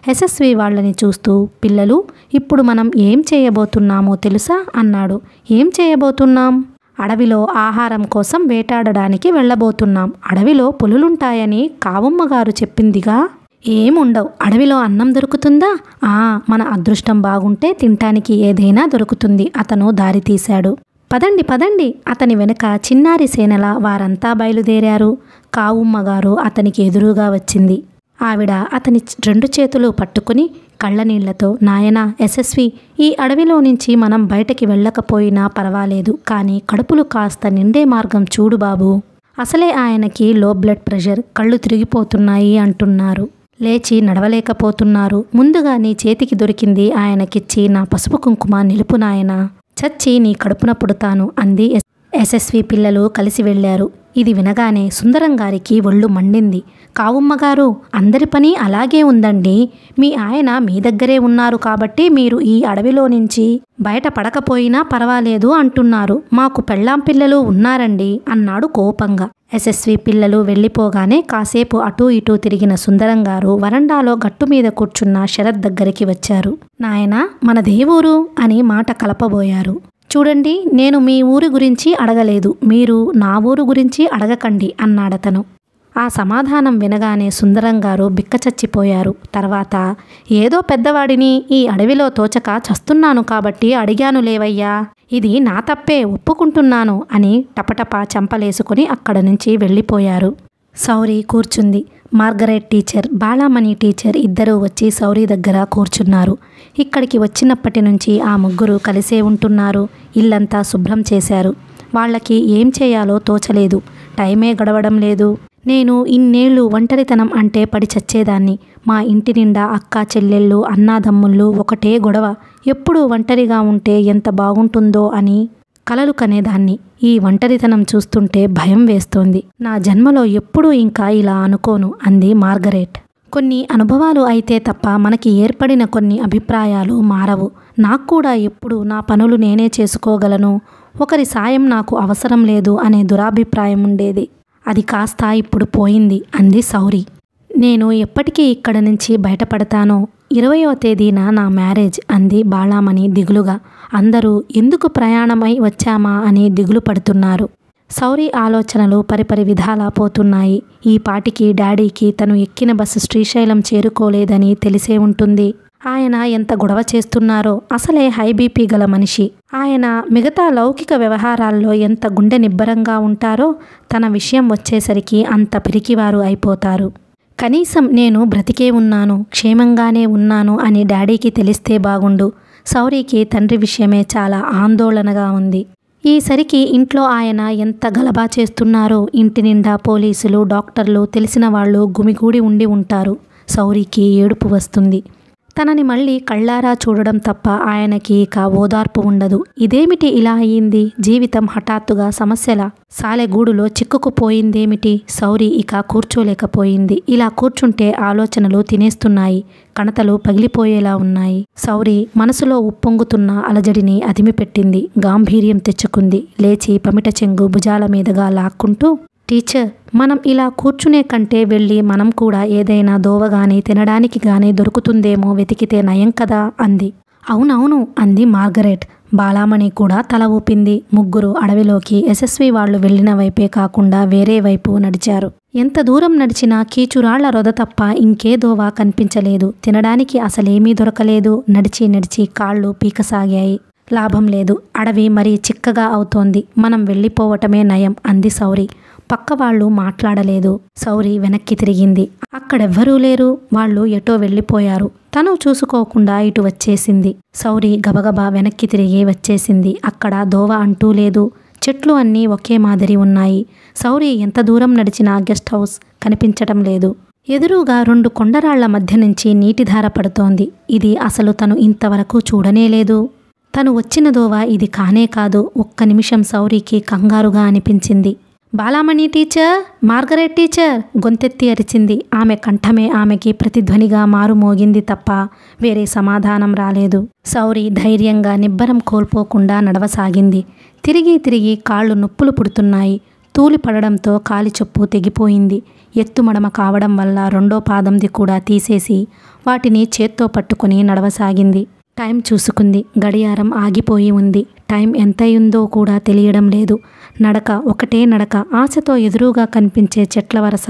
యశస్వి వాళ్ళని చూస్తూ, పిల్లలు, ఇప్పుడు మనం ఏం చేయబోతున్నామో తెలుసా అన్నాడు. ఏం చేయబోతున్నాం? అడవిలో ఆహారం కోసం వేటాడడానికి వెళ్ళబోతున్నాం. అడవిలో పులులుంటాయని కావమ్మగారు చెప్పిందిగా. ఏముండవు. అడవిలో అన్నం దొరుకుతుందా? మన అదృష్టం బాగుంటే తినటానికి ఏదైనా దొరుకుతుంది. అతను దారి తీశాడు. పదండి పదండి. అతని వెనుక చిన్నారి సేనలా వారంతా బయలుదేరారు. కావుమ్మగారు అతనికి ఎదురుగా వచ్చింది. ఆవిడ అతని 2 చేతులు పట్టుకుని కళ్ళనీళ్లతో, నాయనా యశస్వి, ఈ అడవిలో నుంచి మనం బయటకి వెళ్ళకపోయినా పర్వాలేదు, కానీ కడుపులు కాస్త నిండే మార్గం చూడు బాబూ. అసలే ఆయనకి లో బ్లడ్ ప్రెషర్, కళ్ళు తిరిగిపోతున్నాయి అంటున్నారు. లేచి నడవలేకపోతున్నారు. ముందుగా నీ చేతికి దొరికింది ఆయనకిచ్చి నా పసుపు కుంకుమ నిలుపు నాయనా. చచ్చి నీ కడుపున పుడతాను అంది. యశస్వి పిల్లలు కలిసి వెళ్లారు. ఇది వినగానే సుందరం గారికి ఒళ్ళు మండింది. కావుమ్మగారు, అందరి పని అలాగే ఉందండి. మీ ఆయన మీ దగ్గరే ఉన్నారు కాబట్టి మీరు ఈ అడవిలో నుంచి బయట పడకపోయినా పర్వాలేదు అంటున్నారు. మాకు పెళ్ళాం పిల్లలు ఉన్నారండి అన్నాడు కోపంగా. యశస్వి పిల్లలు వెళ్ళిపోగానే కాసేపు అటూ ఇటూ తిరిగిన సుందరం గారు వరండాలో గట్టు మీద కూర్చున్న శరత్ దగ్గరికి వచ్చారు. నాయనా, మనదే ఊరు అని మాట కలపబోయారు. చూడండి, నేను మీ ఊరి గురించి అడగలేదు, మీరు నా ఊరు గురించి అడగకండి అన్నాడతను. ఆ సమాధానం వినగానే సుందరం గారు బిక్కచచ్చిపోయారు. తర్వాత, ఏదో పెద్దవాడిని ఈ అడవిలో తోచక చస్తున్నాను కాబట్టి అడిగాను లేవయ్యా, ఇది నా తప్పే, ఒప్పుకుంటున్నాను అని టపటపా చెంపలేసుకుని అక్కడ నుంచి వెళ్ళిపోయారు. సౌరి కూర్చుంది. మార్గరెట్ టీచర్, బాలామణి టీచర్ ఇద్దరూ వచ్చి సౌరి దగ్గర కూర్చున్నారు. ఇక్కడికి వచ్చినప్పటి నుంచి ఆ ముగ్గురు కలిసే ఉంటున్నారు. ఇల్లంతా శుభ్రం చేశారు. వాళ్ళకి ఏం చేయాలో తోచలేదు. టైమే గడవడం లేదు. నేను ఇన్నేళ్ళు ఒంటరితనం అంటే పడి చచ్చేదాన్ని. మా ఇంటి నిండా అక్క చెల్లెళ్ళు, అన్నాదమ్ముళ్ళు, ఒకటే గొడవ. ఎప్పుడూ ఒంటరిగా ఉంటే ఎంత బాగుంటుందో అని కలలు కనేదాన్ని. ఈ ఒంటరితనం చూస్తుంటే భయం వేస్తోంది. నా జన్మలో ఎప్పుడూ ఇంకా ఇలా అనుకోను అంది మార్గరెట్. కొన్ని అనుభవాలు అయితే తప్ప మనకి ఏర్పడిన కొన్ని అభిప్రాయాలు మారవు. నాకు కూడా ఎప్పుడు నా పనులు నేనే చేసుకోగలను, ఒకరి సాయం నాకు అవసరం లేదు అనే దురాభిప్రాయం ఉండేది. అది కాస్త ఇప్పుడు పోయింది అంది సౌరి. నేను ఎప్పటికీ ఇక్కడ నుంచి బయటపడతానో. 20వ తేదీన నా మ్యారేజ్ అంది బాలామణి దిగులుగా. అందరూ ఎందుకు ప్రయాణమై వచ్చామా అని దిగులు పడుతున్నారు. సౌరి ఆలోచనలు పరిపరి విధాలా పోతున్నాయి. ఈ పాటికి డాడీకి తను ఎక్కిన బస్సు శ్రీశైలం చేరుకోలేదని తెలిసే ఉంటుంది. ఆయన ఎంత గొడవ చేస్తున్నారో. అసలే హై బీపీ గల మనిషి. ఆయన మిగతా లౌకిక వ్యవహారాల్లో ఎంత గుండె నిబ్బరంగా ఉంటారో తన విషయం వచ్చేసరికి అంత పిరికివారు అయిపోతారు. కనీసం నేను బ్రతికే ఉన్నాను, క్షేమంగానే ఉన్నాను అని డాడీకి తెలిస్తే బాగుండు. సౌరికి తండ్రి విషయమే చాలా ఆందోళనగా ఉంది. ఈసరికి ఇంట్లో ఆయన ఎంత గలబా చేస్తున్నారో. ఇంటి నిండా పోలీసులు, డాక్టర్లు, తెలిసిన వాళ్ళు గుమిగూడి ఉండి ఉంటారు. సౌరికి ఏడుపు వస్తుంది. తనని మళ్ళీ కళ్ళారా చూడడం తప్ప ఆయనకి ఇక ఓదార్పు ఉండదు. ఇదేమిటి ఇలా అయ్యింది? జీవితం హఠాత్తుగా సమస్యల సాలెగూడులో చిక్కుకుపోయిందేమిటి? సౌరి ఇక కూర్చోలేకపోయింది. ఇలా కూర్చుంటే ఆలోచనలు తినేస్తున్నాయి. కణతలు పగిలిపోయేలా ఉన్నాయి. సౌరి మనసులో ఉప్పొంగుతున్న అలజడిని అదిమిపెట్టింది. గాంభీర్యం తెచ్చుకుంది. లేచి పమిట చెంగు భుజాల మీదుగా లాక్కుంటూ, టీచర్, మనం ఇలా కూర్చునే కంటే వెళ్ళి మనం కూడా ఏదైనా దోవగాని తినడానికి గాని దొరుకుతుందేమో వెతికితే నయం కదా అంది. అవునవును అంది మార్గరెట్. బాలామణి కూడా తల ఊపింది. ముగ్గురు అడవిలోకి యశస్వి వాళ్ళు వెళ్లిన వైపే కాకుండా వేరే వైపు నడిచారు. ఎంత దూరం నడిచినా కీచురాళ్ల రొద తప్ప ఇంకే దోవ కనిపించలేదు. తినడానికి అసలేమీ దొరకలేదు. నడిచి నడిచి కాళ్ళు పీకసాగాయి. లాభం లేదు. అడవి మరీ చిక్కగా అవుతోంది. మనం వెళ్ళిపోవటమే నయం అంది సౌరి. పక్కవాళ్లు మాట్లాడలేదు. సౌరి వెనక్కి తిరిగింది. అక్కడెవ్వరూ లేరు. వాళ్ళు ఎటో వెళ్ళిపోయారు. తను చూసుకోకుండా ఇటు వచ్చేసింది. సౌరి గబగబా వెనక్కి తిరిగి వచ్చేసింది. అక్కడ దోవ అంటూ లేదు. చెట్లు అన్నీ ఒకే మాదిరి ఉన్నాయి. సౌరి ఎంత దూరం నడిచినా గెస్ట్ హౌస్ కనిపించటం లేదు. ఎదురుగా 2 కొండరాళ్ల మధ్య నుంచి నీటిధార పడుతోంది. ఇది అసలు తను ఇంతవరకు చూడనేలేదు. తను వచ్చిన దోవ ఇది కానే కాదు. ఒక్క నిమిషం సౌరికి కంగారుగా అనిపించింది. బాలామణి టీచర్, మార్గరెట్ టీచర్ గొంతెత్తి అరిచింది. ఆమె కంఠమే ఆమెకి ప్రతిధ్వనిగా మారుమోగింది తప్ప వేరే సమాధానం రాలేదు. సౌరి ధైర్యంగా నిబ్బరం కోల్పోకుండా నడవసాగింది. తిరిగి తిరిగి కాళ్ళు నొప్పులు పుడుతున్నాయి. తూలి పడడంతో కాలి చెప్పు తెగిపోయింది. ఎత్తుమడమ కావడం వల్ల 2వ పాదంది కూడా తీసేసి వాటిని చేత్తో పట్టుకుని నడవసాగింది. టైం చూసుకుంది. గడియారం ఆగిపోయి ఉంది. టైం ఎంతయిందో కూడా తెలియడం లేదు. నడక ఒకటే నడక. ఆశతో ఎదురుగా కనిపించే చెట్ల వరస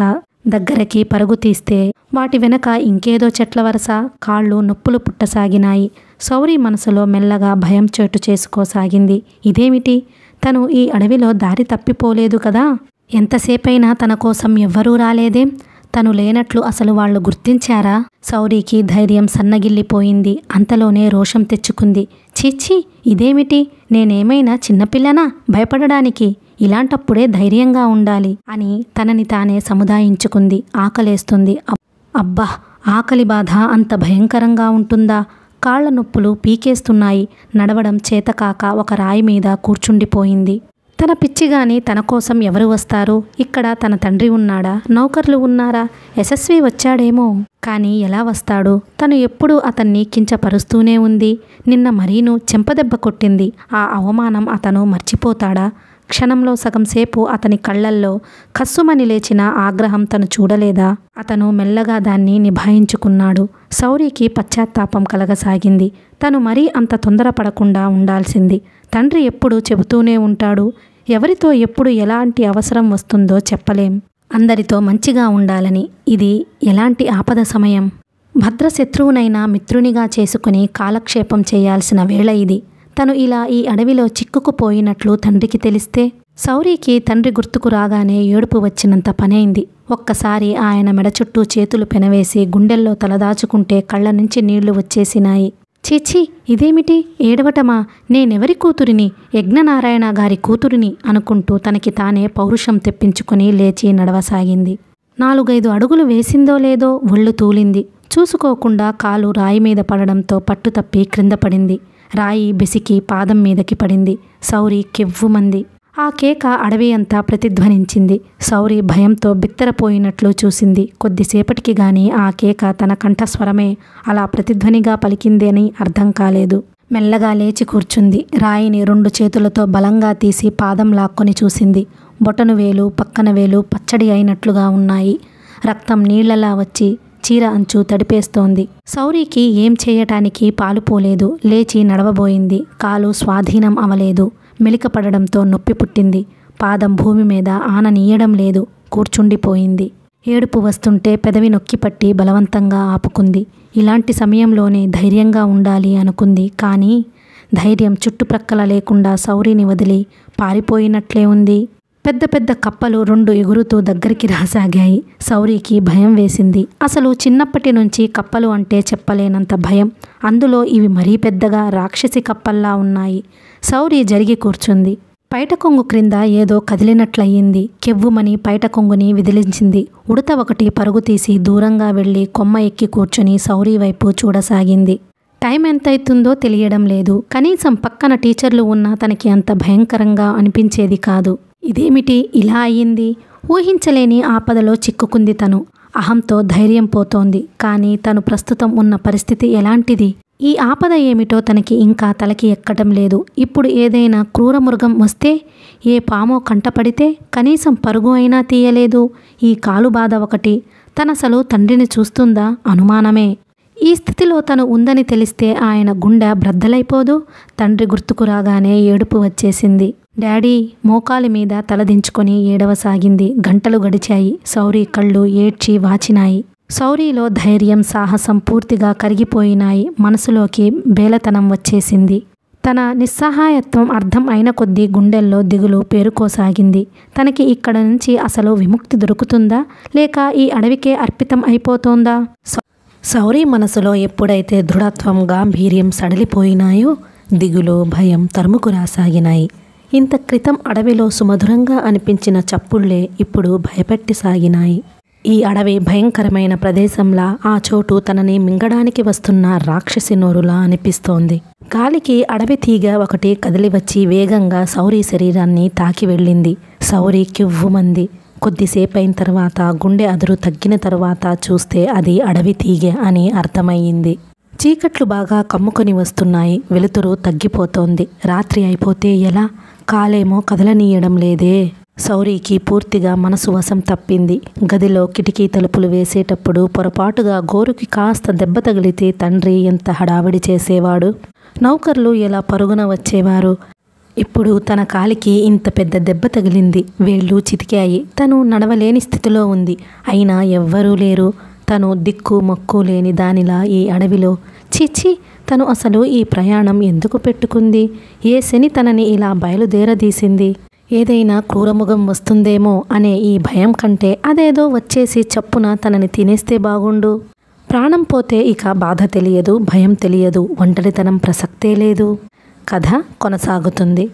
దగ్గరకి పరుగు తీస్తే వాటి వెనక ఇంకేదో చెట్ల వరస. కాళ్ళు నొప్పులు పుట్టసాగినాయి. సౌరి మనసులో మెల్లగా భయం చోటు చేసుకోసాగింది. ఇదేమిటి? తను ఈ అడవిలో దారి తప్పిపోలేదు కదా? ఎంతసేపైనా తన కోసం ఎవ్వరూ రాలేదేం? తను లేనట్లు అసలు వాళ్ళు గుర్తించారా? శౌరికి ధైర్యం సన్నగిల్లిపోయింది. అంతలోనే రోషం తెచ్చుకుంది. చీచ్చి, ఇదేమిటి? నేనేమైనా చిన్నపిల్లనా భయపడడానికి? ఇలాంటప్పుడే ధైర్యంగా ఉండాలి అని తనని తానే సముదాయించుకుంది. ఆకలేస్తుంది. అబ్బా, ఆకలి బాధ అంత భయంకరంగా ఉంటుందా? కాళ్ల నొప్పులు పీకేస్తున్నాయి. నడవడం చేతకాక ఒక రాయి మీద కూర్చుండిపోయింది. తన పిచ్చిగాని తన కోసం ఎవరు వస్తారు? ఇక్కడ తన తండ్రి ఉన్నాడా? నౌకర్లు ఉన్నారా? యశస్వి వచ్చాడేమో, కానీ ఎలా వస్తాడు? తను ఎప్పుడూ అతన్ని కించపరుస్తూనే ఉంది. నిన్న మరీను చెంపదెబ్బ కొట్టింది. ఆ అవమానం అతను మర్చిపోతాడా? క్షణంలో సగంసేపు అతని కళ్ళల్లో కస్సుమని లేచిన ఆగ్రహం తను చూడలేదా? అతను మెల్లగా దాన్ని నిభాయించుకున్నాడు. శౌరికి పశ్చాత్తాపం కలగసాగింది. తను మరీ అంత తొందరపడకుండా ఉండాల్సింది. తండ్రి ఎప్పుడు చెబుతూనే ఉంటాడు, ఎవరితో ఎప్పుడు ఎలాంటి అవసరం వస్తుందో చెప్పలేం. అందరితో మంచిగా ఉండాలని. ఇది ఎలాంటి ఆపద సమయం? భద్రశత్రువునైనా మిత్రునిగా చేసుకుని కాలక్షేపం చేయాల్సిన వేళ ఇది. తను ఇలా ఈ అడవిలో చిక్కుకుపోయినట్లు తండ్రికి తెలిస్తే? శౌరికి తండ్రి గుర్తుకు రాగానే ఏడుపు వచ్చినంత పనైంది. ఒక్కసారి ఆయన మెడ చుట్టూ చేతులు పెనవేసి గుండెల్లో తలదాచుకుంటే కళ్ళ నుంచి నీళ్లు వచ్చేసినాయి. చీచి, ఇదేమిటి? ఏడవటమా? నేనెవరి కూతురిని? యజ్ఞనారాయణ గారి కూతురిని అనుకుంటూ తనకి తానే పౌరుషం తెప్పించుకుని లేచి నడవసాగింది. 4-5 అడుగులు వేసిందో లేదో ఒళ్ళు తూలింది. చూసుకోకుండా కాలు రాయి మీద పడడంతో పట్టుతప్పి క్రింద పడింది. రాయి బెసికి పాదం మీదకి పడింది. శౌరి కెవ్వుమంది. ఆ కేక అడవి అంతా ప్రతిధ్వనించింది. శౌరి భయంతో బిత్తరపోయినట్లు చూసింది. కొద్దిసేపటికి గాని ఆ కేక తన కంఠస్వరమే అలా ప్రతిధ్వనిగా పలికిందని అర్థం కాలేదు. మెల్లగా లేచి కూర్చుంది. రాయిని 2 చేతులతో బలంగా తీసి పాదం లాక్కొని చూసింది. బొటను వేలు పక్కన వేలు పచ్చడి అయినట్లుగా ఉన్నాయి. రక్తం నీళ్లలా వచ్చి చీర అంచు తడిపేస్తోంది. శౌరికి ఏం చేయటానికి పాలుపోలేదు. లేచి నడవబోయింది. కాలు స్వాధీనం అవలేదు. మెలికపడడంతో నొప్పి పుట్టింది. పాదం భూమి మీద ఆననీయడం లేదు. కూర్చుండిపోయింది. ఏడుపు వస్తుంటే పెదవి నొక్కిపట్టి బలవంతంగా ఆపుకుంది. ఇలాంటి సమయంలోనే ధైర్యంగా ఉండాలి అనుకుంది. కానీ ధైర్యం చుట్టుప్రక్కల లేకుండా శౌరిని వదిలి పారిపోయినట్లే ఉంది. పెద్ద పెద్ద కప్పలు 2 ఎగురుతూ దగ్గరికి రాసాగాయి. శౌరికి భయం వేసింది. అసలు చిన్నప్పటి నుంచి కప్పలు అంటే చెప్పలేనంత భయం. అందులో ఇవి మరీ పెద్దగా రాక్షసి కప్పల్లా ఉన్నాయి. శౌరి జరిగి కూర్చుంది. పైట కొంగు క్రింద ఏదో కదిలినట్లయింది. కెవ్వుమని పైట కొంగుని విదిలించింది. ఉడత ఒకటి పరుగు తీసి దూరంగా వెళ్లి కొమ్మ ఎక్కి కూర్చుని శౌరి వైపు చూడసాగింది. టైం ఎంతైతుందో తెలియడం లేదు. కనీసం పక్కన టీచర్లు ఉన్నా తనకి అంత భయంకరంగా అనిపించేది కాదు. ఇదేమిటి ఇలా అయ్యింది? ఊహించలేని ఆపదలో చిక్కుకుంది తను. అహంతో ధైర్యం పోతోంది. కానీ తను ప్రస్తుతం ఉన్న పరిస్థితి ఎలాంటిది? ఈ ఆపద ఏమిటో తనకి ఇంకా తలకి ఎక్కటం లేదు. ఇప్పుడు ఏదైనా క్రూరమృగం వస్తే, ఏ పామో కంటపడితే కనీసం పరుగు అయినా తీయలేదు. ఈ కాలు బాధ ఒకటి. తనసలు తండ్రిని చూస్తుందా? అనుమానమే. ఈ స్థితిలో తను ఉందని తెలిస్తే ఆయన గుండె బ్రద్దలైపోదు. తండ్రి గుర్తుకు రాగానే ఏడుపు వచ్చేసింది. డాడీ మోకాలి మీద తలదించుకొని ఏడవసాగింది. గంటలు గడిచాయి. శౌరి కళ్ళు ఏడ్చి వాచినాయి. శౌరిలో ధైర్యం సాహసం పూర్తిగా కరిగిపోయినాయి. మనసులోకి బేలతనం వచ్చేసింది. తన నిస్సహాయత్వం అర్థం అయిన కొద్దీ గుండెల్లో దిగులు పేరుకోసాగింది. తనకి ఇక్కడ నుంచి అసలు విముక్తి దొరుకుతుందా, లేక ఈ అడవికే అర్పితం అయిపోతోందా? శౌరి మనసులో ఎప్పుడైతే దృఢత్వం గాంభీర్యం సడలిపోయినాయో దిగులు భయం తరుముకు రాసాగినాయి. ఇంత క్రితం అడవిలో సుమధురంగా అనిపించిన చప్పుళ్లే ఇప్పుడు భయపెట్టి సాగినాయి. ఈ అడవి భయంకరమైన ప్రదేశంలా, ఆ చోటు తనని మింగడానికి వస్తున్న రాక్షసి నోరులా అనిపిస్తోంది. గాలికి అడవి తీగ ఒకటి కదిలివచ్చి వేగంగా శౌరి శరీరాన్ని తాకి వెళ్ళింది. శౌరి కివ్వుమంది. కొద్దిసేపైన తర్వాత గుండె అదురు తగ్గిన తర్వాత చూస్తే అది అడవి తీగ అని అర్థమయ్యింది. చీకట్లు బాగా కమ్ముకొని వస్తున్నాయి. వెలుతురు తగ్గిపోతోంది. రాత్రి అయిపోతే ఎలా? కాలేమో కదలనీయడం లేదే. శౌరికి పూర్తిగా మనసు వశం తప్పింది. గదిలో కిటికీ తలుపులు వేసేటప్పుడు పొరపాటుగా గోరుకి కాస్త దెబ్బ తగిలితే తండ్రి ఎంత హడావిడి చేసేవాడు. నౌకర్లు ఎలా పరుగున వచ్చేవారు. ఇప్పుడు తన కాలికి ఇంత పెద్ద దెబ్బ తగిలింది. వేళ్ళు చితికాయి. తను నడవలేని స్థితిలో ఉంది. అయినా ఎవ్వరూ లేరు. తను దిక్కు మొక్కు లేని దానిలా ఈ అడవిలో. చిచి, తను అసలు ఈ ప్రయాణం ఎందుకు పెట్టుకుంది? ఏ శని తనని ఇలా బయలుదేరదీసింది? ఏదైనా క్రూరముఖం వస్తుందేమో అనే ఈ భయం కంటే అదేదో వచ్చేసి చప్పున తనని తినేస్తే బాగుండు. ప్రాణం పోతే ఇక బాధ తెలియదు, భయం తెలియదు, ఒంటరితనం ప్రసక్తే లేదు. కథ కొనసాగుతుంది.